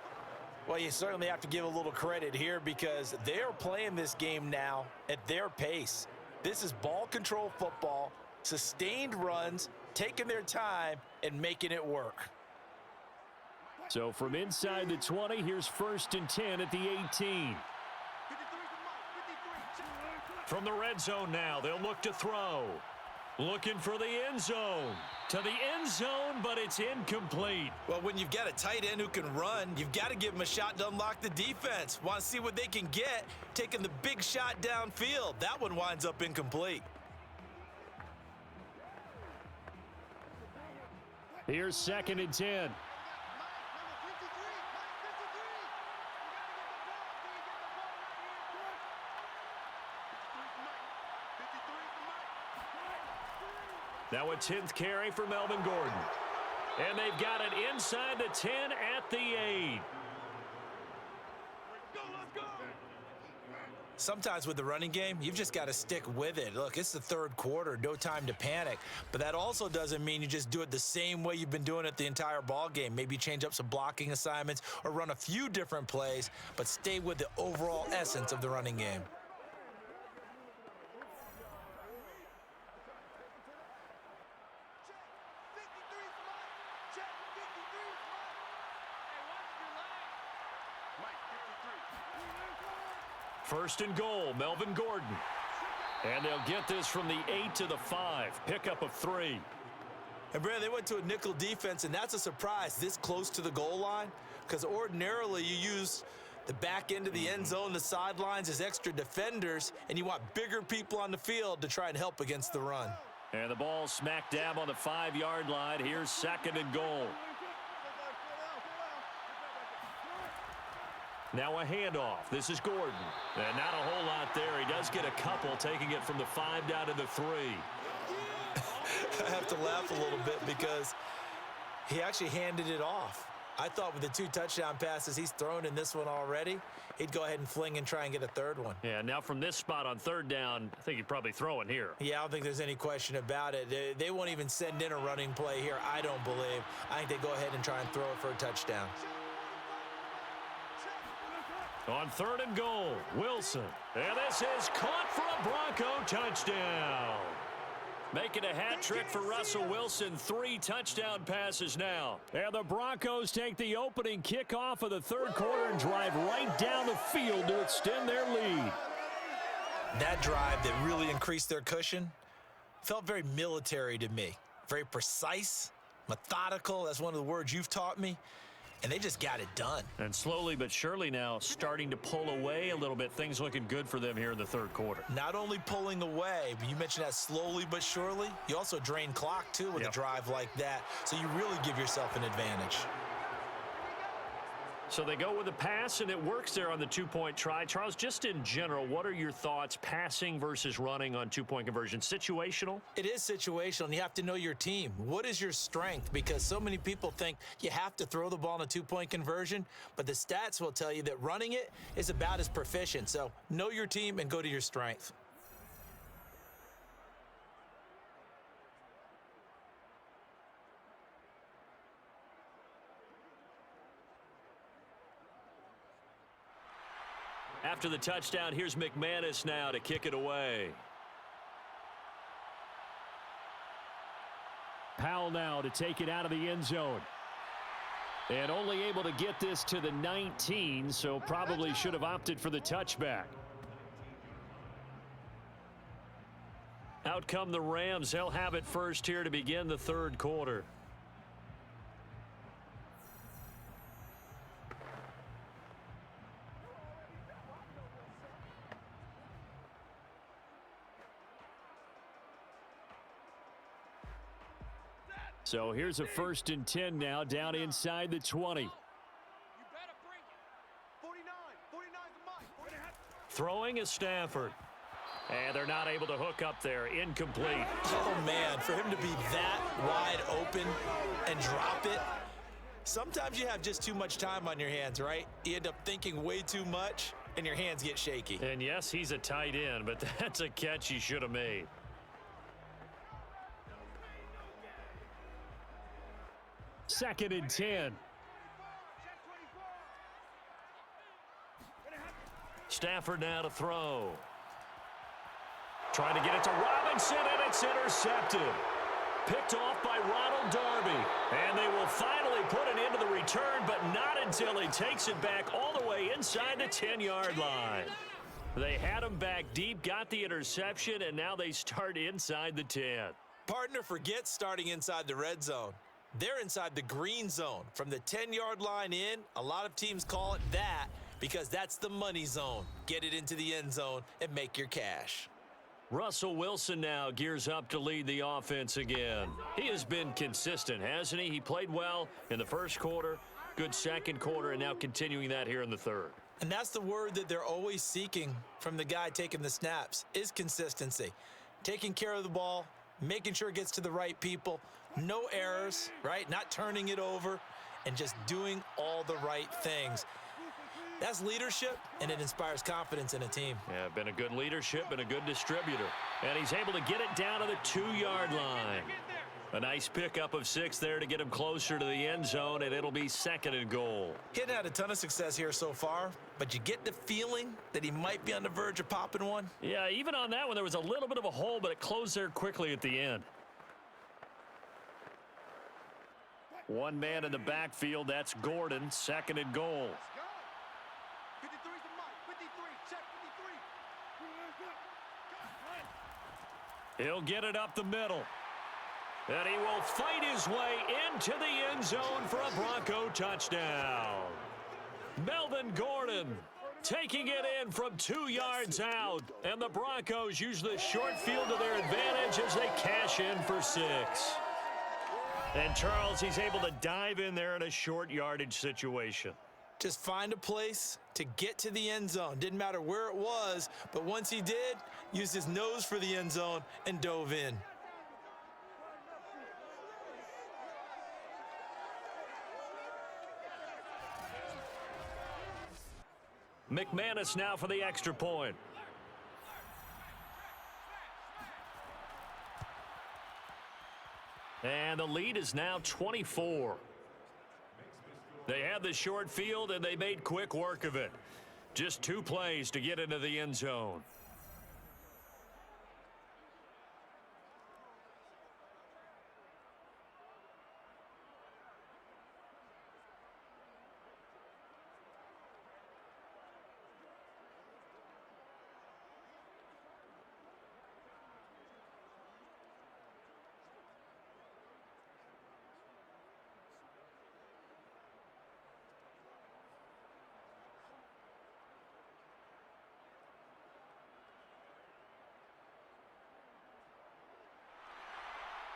Well, you certainly have to give a little credit here because they are playing this game now at their pace. This is ball control football, sustained runs, taking their time, and making it work. So from inside the 20, here's 1st and 10 at the 18. From the red zone now, they'll look to throw. Looking for the end zone. To the end zone, but it's incomplete. Well, when you've got a tight end who can run, you've got to give him a shot to unlock the defense. Want to see what they can get, taking the big shot downfield. That one winds up incomplete. Here's 2nd and 10. Now a 10th carry for Melvin Gordon. And they've got it inside the 10 at the 8. Sometimes with the running game, you've just got to stick with it. Look, it's the 3rd quarter, no time to panic. But that also doesn't mean you just do it the same way you've been doing it the entire ball game. Maybe change up some blocking assignments or run a few different plays, but stay with the overall essence of the running game. First and goal, Melvin Gordon. And they'll get this from the 8 to the 5. Pickup of 3. And, Brad, they went to a nickel defense, and that's a surprise this close to the goal line, because ordinarily you use the back end of the end zone, the sidelines as extra defenders, and you want bigger people on the field to try and help against the run. And the ball smack dab on the 5-yard line. Here's 2nd and goal. Now a handoff. This is Gordon. And not a whole lot there. He does get a couple, taking it from the 5 down to the 3. I have to laugh a little bit because he actually handed it off. I thought with the 2 touchdown passes he's thrown in this one already, he'd go ahead and fling and try and get a 3rd one. Yeah, now from this spot on 3rd down, I think he'd probably throw it here. Yeah, I don't think there's any question about it. They won't even send in a running play here, I don't believe. I think they go ahead and try and throw it for a touchdown. On 3rd and goal, Wilson. And this is caught for a Bronco touchdown. Making a hat trick for Russell Wilson. 3 touchdown passes now. And the Broncos take the opening kickoff of the 3rd quarter and drive right down the field to extend their lead. That drive that really increased their cushion felt very military to me. Very precise, methodical. That's one of the words you've taught me. And they just got it done. And slowly but surely now starting to pull away a little bit. Things looking good for them here in the 3rd quarter. Not only pulling away, but you mentioned that slowly but surely. You also drain clock, too, with a drive like that. So you really give yourself an advantage. So they go with a pass, and it works there on the 2-point try. Charles, just in general, what are your thoughts passing versus running on 2-point conversion? Situational? It is situational, and you have to know your team. What is your strength? Because so many people think you have to throw the ball in a 2-point conversion, but the stats will tell you that running it is about as proficient. So know your team and go to your strength. After the touchdown, here's McManus now to kick it away. Powell now to take it out of the end zone. And only able to get this to the 19, so probably should have opted for the touchback. Out come the Rams. They'll have it first here to begin the 3rd quarter. So here's a 1st and 10 now down inside the 20. Throwing is Stafford. And they're not able to hook up there. Incomplete. Oh, man, for him to be that wide open and drop it. Sometimes you have just too much time on your hands, right? You end up thinking way too much, and your hands get shaky. And yes, he's a tight end, but that's a catch he should have made. Second and 10. Stafford now to throw. Trying to get it to Robinson, and it's intercepted. picked off by Ronald Darby. And they will finally put an end to the return, but not until he takes it back all the way inside the 10-yard line. They had him back deep, got the interception, and now they start inside the 10. Partner, forget starting inside the red zone. They're inside the green zone. From the 10-yard line in, a lot of teams call it that because that's the money zone. Get it into the end zone and make your cash. Russell Wilson now gears up to lead the offense again. He has been consistent, hasn't he? He played well in the first quarter, good second quarter, and now continuing that here in the third. And that's the word that they're always seeking from the guy taking the snaps, is consistency. Taking care of the ball, making sure it gets to the right people, no errors, right? Not turning it over, and just doing all the right things. That's leadership, and it inspires confidence in a team. Yeah, been a good leadership and a good distributor. And he's able to get it down to the 2-yard line. A nice pickup of 6 there to get him closer to the end zone, and it'll be 2nd and goal. He hadn't had a ton of success here so far, but you get the feeling that he might be on the verge of popping one. Yeah, even on that one, there was a little bit of a hole, but it closed there quickly at the end. One man in the backfield, that's Gordon, 2nd and goal. 53's the mic. 53. Check 53. He'll get it up the middle. And he will fight his way into the end zone for a Bronco touchdown. Melvin Gordon taking it in from 2 yards out. And the Broncos use the short field to their advantage as they cash in for 6. And Charles, he's able to dive in there in a short yardage situation. Just find a place to get to the end zone. Didn't matter where it was, but once he did, used his nose for the end zone and dove in. McManus now for the extra point. And the lead is now 24. They had the short field, and they made quick work of it. Just 2 plays to get into the end zone.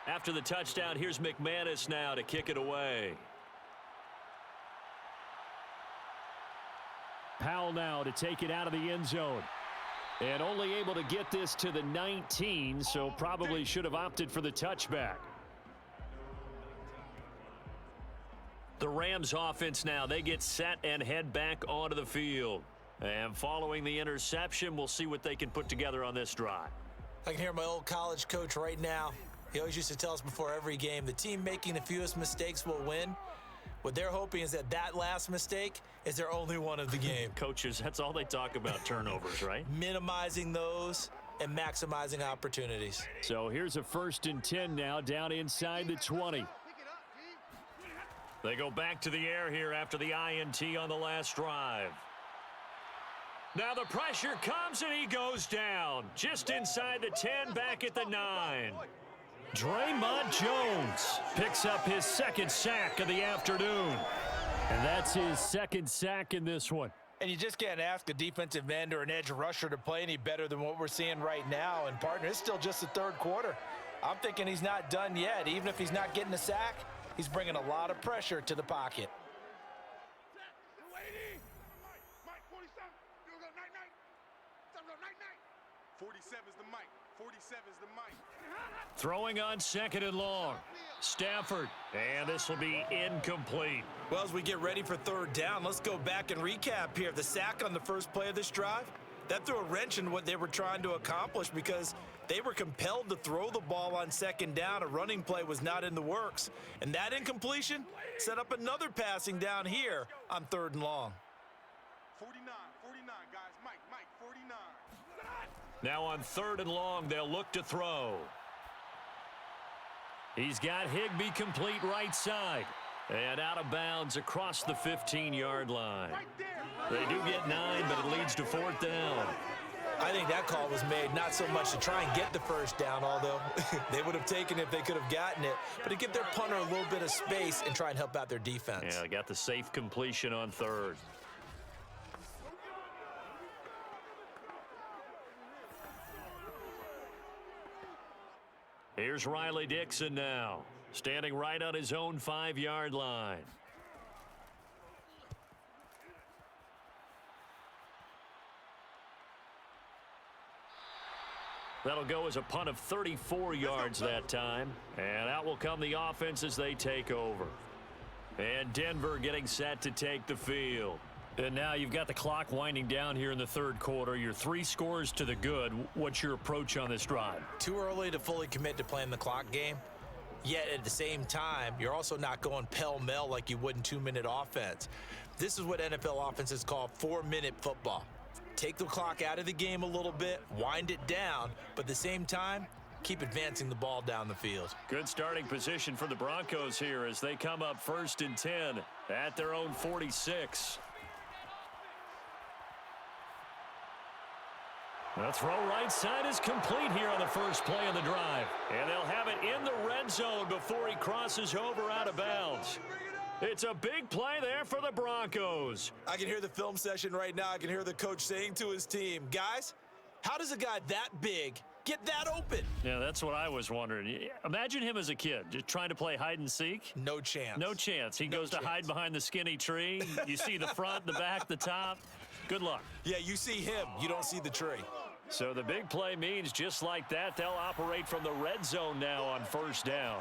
After the touchdown, here's McManus now to kick it away. Powell now to take it out of the end zone. And only able to get this to the 19, so probably should have opted for the touchback. The Rams offense now, they get set and head back onto the field. And following the interception, we'll see what they can put together on this drive. I can hear my old college coach right now. He always used to tell us before every game, the team making the fewest mistakes will win. What they're hoping is that that last mistake is their only one of the game. Coaches, that's all they talk about, turnovers, right? Minimizing those and maximizing opportunities. So here's a 1st and 10 now down inside the 20. They go back to the air here after the INT on the last drive. Now the pressure comes and he goes down. Just inside the 10, back at the 9. Draymond Jones picks up his 2nd sack of the afternoon. And that's his 2nd sack in this one. And you just can't ask a defensive end or an edge rusher to play any better than what we're seeing right now. And, partner, it's still just the 3rd quarter. I'm thinking he's not done yet. Even if he's not getting a sack, he's bringing a lot of pressure to the pocket. 47's the mic. 47's the mic. Throwing on 2nd and long. Stafford, and this will be incomplete. Well, as we get ready for 3rd down, let's go back and recap here. The sack on the first play of this drive, that threw a wrench in what they were trying to accomplish because they were compelled to throw the ball on 2nd down. A running play was not in the works. And that incompletion set up another passing down here on 3rd and long. 49, guys. Mike, 49. Now on 3rd and long, they'll look to throw. He's got Higbee complete right side. And out of bounds across the 15-yard line. They do get 9, but it leads to 4th down. I think that call was made not so much to try and get the first down, although they would have taken it if they could have gotten it, but to give their punter a little bit of space and try and help out their defense. Yeah, they got the safe completion on 3rd. Here's Riley Dixon now, standing right on his own 5-yard line. That'll go as a punt of 34 yards that time. And out will come the offense as they take over. And Denver getting set to take the field. And now you've got the clock winding down here in the 3rd quarter. You're 3 scores to the good. What's your approach on this drive? Too early to fully commit to playing the clock game. Yet at the same time, you're also not going pell-mell like you would in 2-minute offense. This is what NFL offenses call 4-minute football. Take the clock out of the game a little bit, wind it down, but at the same time, keep advancing the ball down the field. Good starting position for the Broncos here as they come up 1st and 10 at their own 46. The throw right side is complete here on the first play of the drive. And they'll have it in the red zone before he crosses over out of bounds. It's a big play there for the Broncos. I can hear the film session right now. I can hear the coach saying to his team, guys, how does a guy that big get that open? Yeah, that's what I was wondering. Imagine him as a kid, just trying to play hide and seek. No chance. No chance. He goes to hide behind the skinny tree. You see the front, the back, the top. Good luck. Yeah, you see him. You don't see the tree. So the big play means just like that, they'll operate from the red zone now on 1st down.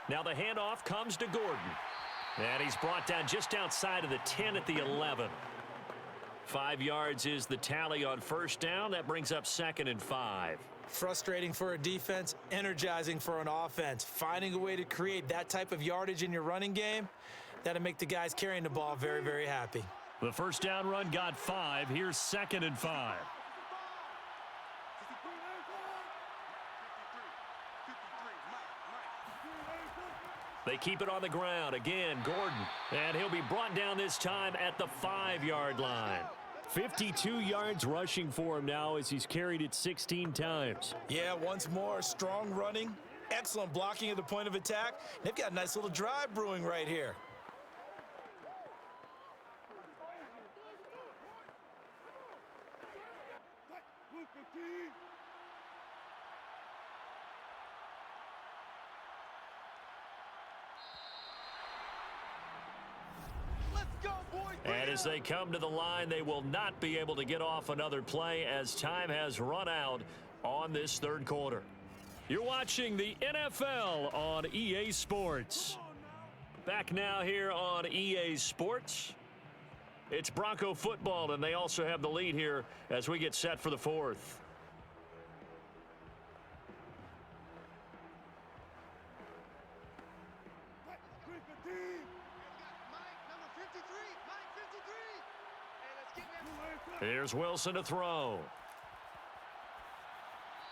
Now the handoff comes to Gordon. And he's brought down just outside of the 10 at the 11. 5 yards is the tally on 1st down. That brings up 2nd and 5. Frustrating for a defense, energizing for an offense. Finding a way to create that type of yardage in your running game, that'll make the guys carrying the ball very, very happy. The 1st down run got 5. Here's 2nd and 5. They keep it on the ground. Again, Gordon. And he'll be brought down this time at the 5-yard line. 52 yards rushing for him now as he's carried it 16 times. Yeah, once more, strong running, excellent blocking at the point of attack. They've got a nice little drive brewing right here. And as they come to the line, they will not be able to get off another play as time has run out on this 3rd quarter. You're watching the NFL on EA Sports. Back now here on EA Sports. It's Bronco football, and they also have the lead here as we get set for the 4th. Here's Wilson to throw.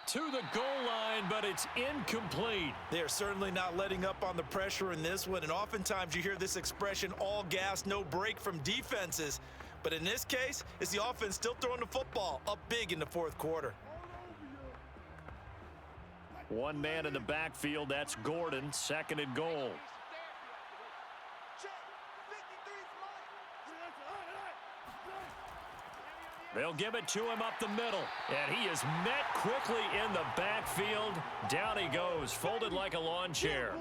To the goal line, but it's incomplete. They're certainly not letting up on the pressure in this one, and oftentimes you hear this expression, all gas, no break from defenses. But in this case, it's the offense still throwing the football up big in the 4th quarter. One man in the backfield, that's Gordon, 2nd and goal. They'll give it to him up the middle. And he is met quickly in the backfield. Down he goes, folded like a lawn chair.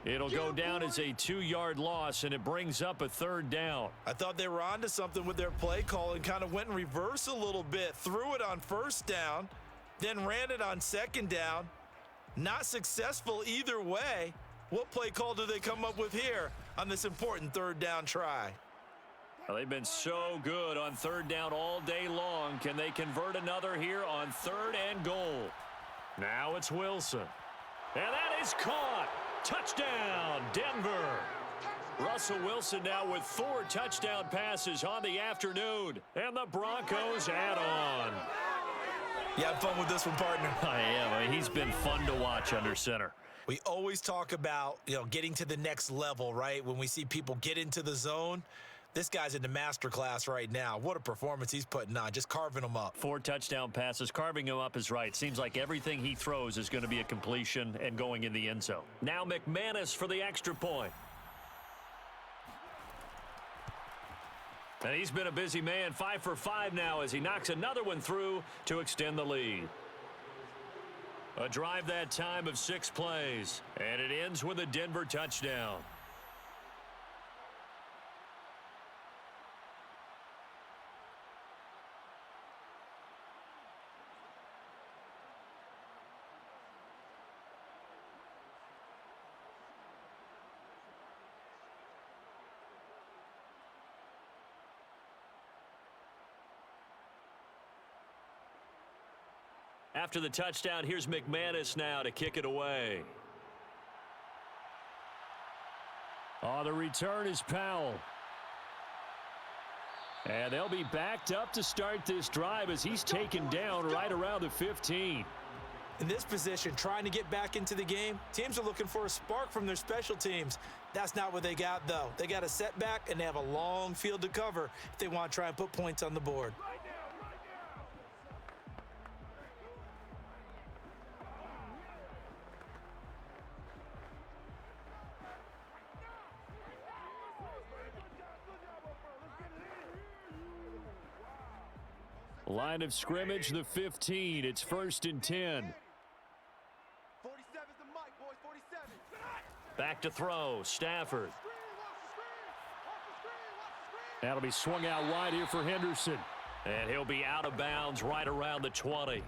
It'll go down as a 2-yard loss, and it brings up a 3rd down. I thought they were onto something with their play call and kind of went in reverse a little bit. Threw it on 1st down, then ran it on 2nd down. Not successful either way. What play call do they come up with here on this important 3rd down try? Well, they've been so good on 3rd down all day long. Can they convert another here on 3rd and goal? Now it's Wilson. And that is caught. Touchdown, Denver. Russell Wilson now with 4 touchdown passes on the afternoon. And the Broncos add on. You had fun with this one, partner? I am. He's been fun to watch under center. We always talk about, getting to the next level, right? When we see people get into the zone, this guy's in the master class right now. What a performance he's putting on, just carving them up. 4 touchdown passes. Carving him up is right. Seems like everything he throws is going to be a completion and going in the end zone. Now McManus for the extra point. And he's been a busy man, 5 for 5 now as he knocks another one through to extend the lead. A drive that time of 6 plays, and it ends with a Denver touchdown. After the touchdown, here's McManus now to kick it away. Oh, the return is Powell. And they'll be backed up to start this drive as he's taken down right around the 15. In this position, trying to get back into the game, teams are looking for a spark from their special teams. That's not what they got, though. They got a setback, and they have a long field to cover if they want to try and put points on the board. Line of scrimmage, the 15. It's 1st and 10. 47's the mic, boys. 47. Back to throw. Stafford. That'll be swung out wide here for Henderson. And he'll be out of bounds right around the 20.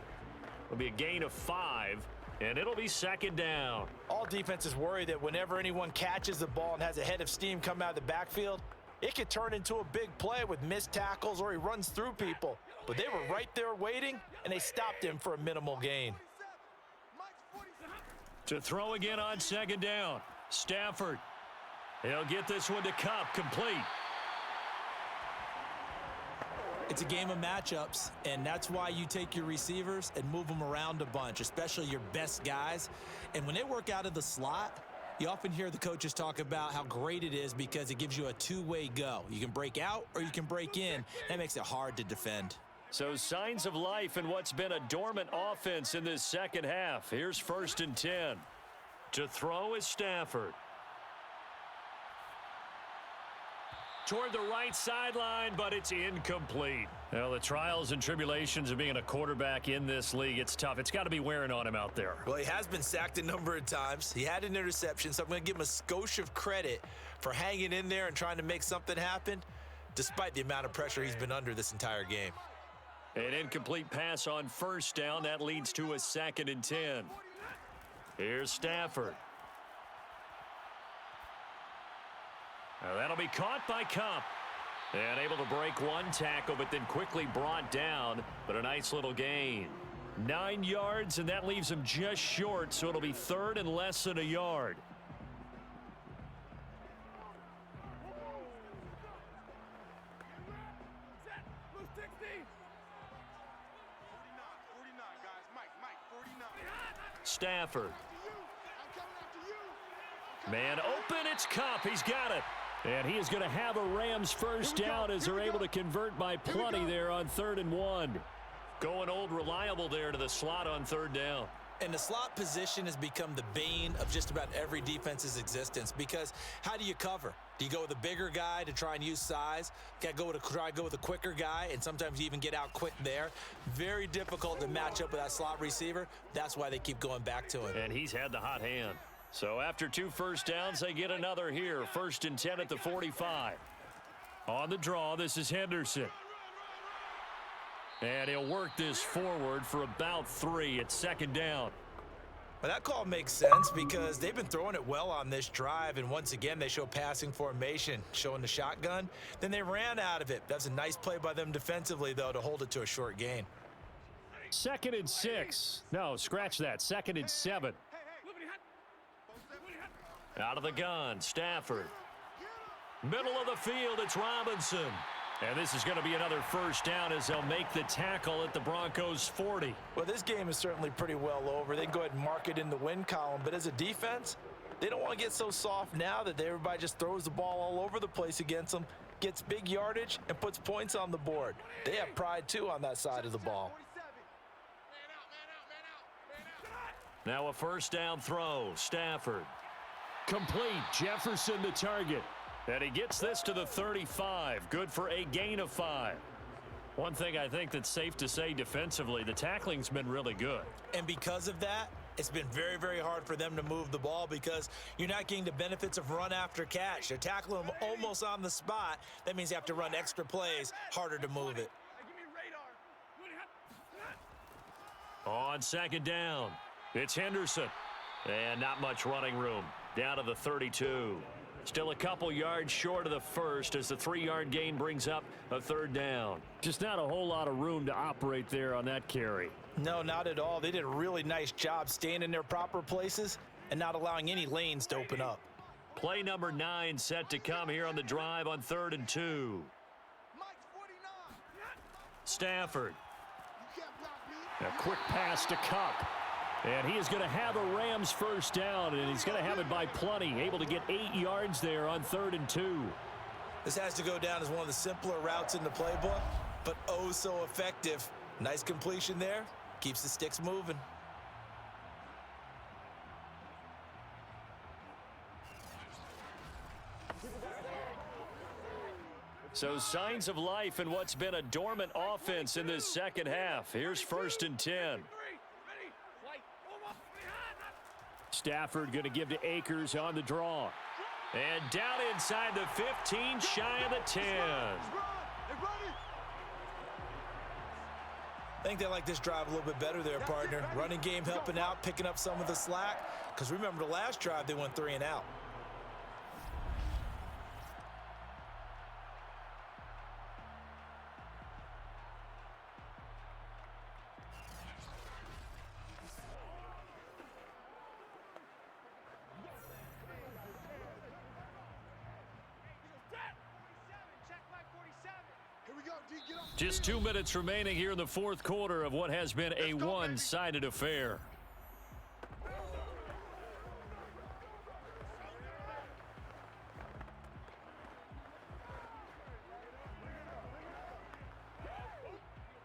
It'll be a gain of 5, and it'll be 2nd down. All defenses worry that whenever anyone catches the ball and has a head of steam come out of the backfield, it could turn into a big play with missed tackles or he runs through people. But they were right there waiting, and they stopped him for a minimal gain. To throw again on 2nd down. Stafford. He'll get this one to Kupp, complete. It's a game of matchups, and that's why you take your receivers and move them around a bunch, especially your best guys. And when they work out of the slot, you often hear the coaches talk about how great it is because it gives you a two-way go. You can break out or you can break in. That makes it hard to defend. So signs of life in what's been a dormant offense in this second half. Here's 1st and 10. To throw is Stafford. Toward the right sideline, but it's incomplete. Well, the trials and tribulations of being a quarterback in this league, it's tough. It's got to be wearing on him out there. Well, he has been sacked a number of times. He had an interception, so I'm going to give him a skosh of credit for hanging in there and trying to make something happen, despite the amount of pressure he's been under this entire game. An incomplete pass on 1st down. That leads to a 2nd and 10. Here's Stafford. Now that'll be caught by Kupp. And able to break one tackle, but then quickly brought down. But a nice little gain. 9 yards, and that leaves him just short, so it'll be 3rd and less than a yard. Stafford. Man open, it's Kupp. He's got it. And he is going to have a Rams 1st down as they're able to convert by plenty there on 3rd and 1. Going old reliable there to the slot on 3rd down. And the slot position has become the bane of just about every defense's existence because how do you cover? Do you go with a bigger guy to try and use size? You got to try to go with a quicker guy, and sometimes you even get out quick there. Very difficult to match up with that slot receiver. That's why they keep going back to him. And he's had the hot hand. So after 2 1st downs, they get another here. 1st and 10 at the 45. On the draw, this is Henderson. And he'll work this forward for about 3 at 2nd down. Well, that call makes sense because they've been throwing it well on this drive, and once again, they show passing formation, showing the shotgun. Then they ran out of it. That's a nice play by them defensively, though, to hold it to a short gain. 2nd and 6. No, scratch that. 2nd and 7. Out of the gun, Stafford. Middle of the field, it's Robinson. And this is going to be another first down as they'll make the tackle at the Broncos 40. Well, this game is certainly pretty well over. They can go ahead and mark it in the win column. But as a defense, they don't want to get so soft now that everybody just throws the ball all over the place against them, gets big yardage, and puts points on the board. They have pride, too, on that side of the ball. Now a first down throw. Stafford. Complete. Jefferson the target. And he gets this to the 35. Good for a gain of 5. One thing I think that's safe to say defensively, the tackling's been really good. And because of that, it's been very, very hard for them to move the ball because you're not getting the benefits of run after catch. They're tackling them almost on the spot. That means you have to run extra plays, harder to move it. On second down, it's Henderson. And not much running room. Down to the 32. Still a couple yards short of the first as the 3-yard gain brings up a third down. Just not a whole lot of room to operate there on that carry. No, not at all. They did a really nice job staying in their proper places and not allowing any lanes to open up. Play number 9 set to come here on the drive on 3rd and 2. Stafford. A quick pass to Cup. And he is going to have a Rams first down, and he's going to have it by plenty. Able to get 8 yards there on 3rd and 2. This has to go down as one of the simpler routes in the playbook, but oh so effective. Nice completion there. Keeps the sticks moving. So signs of life in what's been a dormant offense in this second half. Here's 1st and 10. Stafford going to give to Akers on the draw. And down inside the 15, shy of the 10. I think they like this drive a little bit better there, partner. Running game helping out, picking up some of the slack. Because remember the last drive, they went 3 and out. Just 2 minutes remaining here in the 4th quarter of what has been a one-sided affair.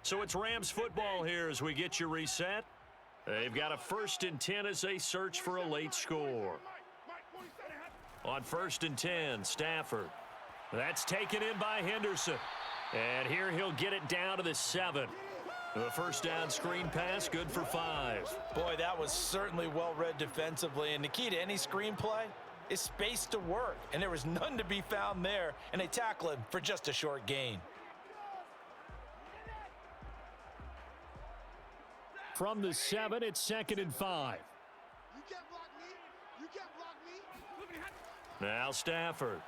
So it's Rams football here as we get you reset. They've got a 1st and 10 as they search for a late score. On 1st and 10, Stafford. That's taken in by Henderson. And here he'll get it down to the 7. The first down screen pass, good for 5. Boy, that was certainly well read defensively. And the key to any screen play is space to work. And there was none to be found there. And they tackle him for just a short gain. From the 7, it's 2nd and 5. You can't block me. You can't block me. Now Stafford.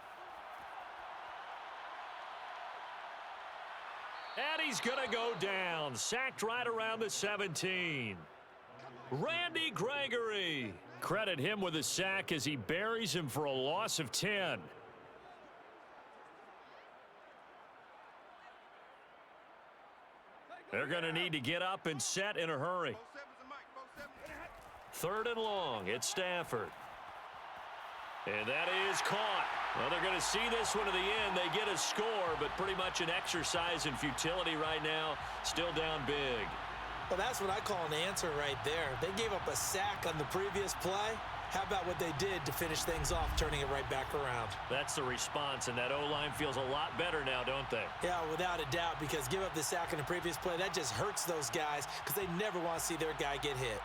And he's going to go down. Sacked right around the 17. Randy Gregory. Credit him with a sack as he buries him for a loss of 10. They're going to need to get up and set in a hurry. 3rd and long. It's Stafford. And that is caught. Well, they're going to see this one to the end. They get a score, but pretty much an exercise in futility right now. Still down big. Well, that's what I call an answer right there. They gave up a sack on the previous play. How about what they did to finish things off, turning it right back around? That's the response, and that O-line feels a lot better now, don't they? Yeah, without a doubt, because give up the sack on the previous play, that just hurts those guys because they never want to see their guy get hit.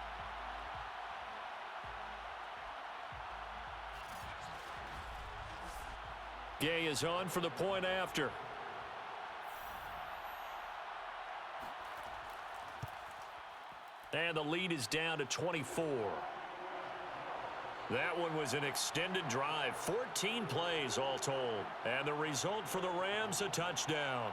Gay is on for the point after. And the lead is down to 24. That one was an extended drive, 14 plays all told. And the result for the Rams, a touchdown.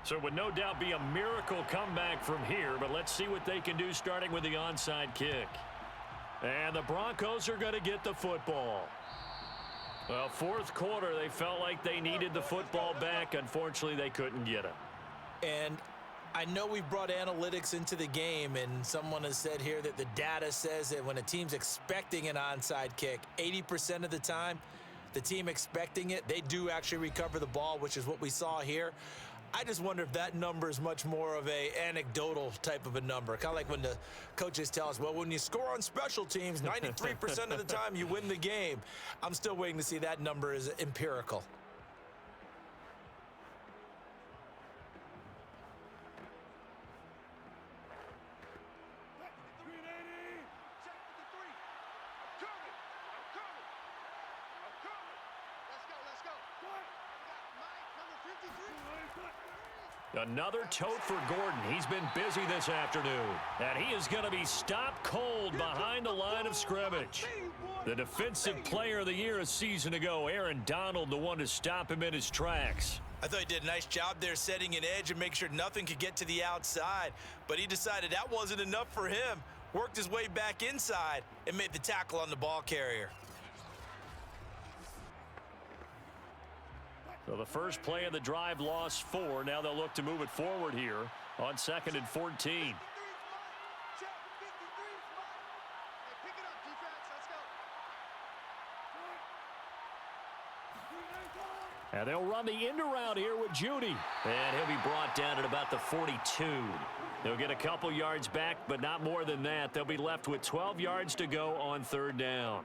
So it would no doubt be a miracle comeback from here, but let's see what they can do starting with the onside kick. And the Broncos are going to get the football. Well, fourth quarter, they felt like they needed the football back. Unfortunately, they couldn't get it. And I know we've brought analytics into the game, and someone has said here that the data says that when a team's expecting an onside kick, 80% of the time, the team expecting it, they do actually recover the ball, which is what we saw here. I just wonder if that number is much more of a anecdotal type of a number. Kind of like when the coaches tell us, well, when you score on special teams, 93% of the time you win the game. I'm still waiting to see that number is empirical. Another tote for Gordon. He's been busy this afternoon. And he is going to be stopped cold behind the line of scrimmage. The defensive player of the year a season ago, Aaron Donald, the one to stop him in his tracks. I thought he did a nice job there setting an edge and make sure nothing could get to the outside. But he decided that wasn't enough for him. Worked his way back inside and made the tackle on the ball carrier. So the first play of the drive lost 4. Now they'll look to move it forward here on 2nd and 14. And they'll run the end around here with Judy. And he'll be brought down at about the 42. They'll get a couple yards back, but not more than that. They'll be left with 12 yards to go on 3rd down.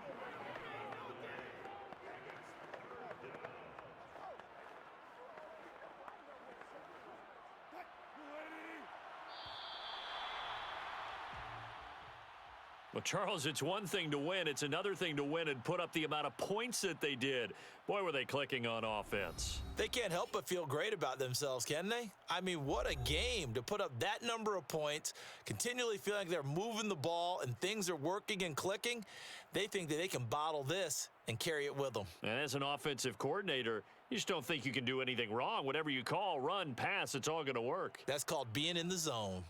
Well, Charles, it's one thing to win. It's another thing to win and put up the amount of points that they did. Boy, were they clicking on offense. They can't help but feel great about themselves, can they? I mean, what a game to put up that number of points, continually feeling like they're moving the ball and things are working and clicking. They think that they can bottle this and carry it with them. And as an offensive coordinator, you just don't think you can do anything wrong. Whatever you call, run, pass, it's all going to work. That's called being in the zone.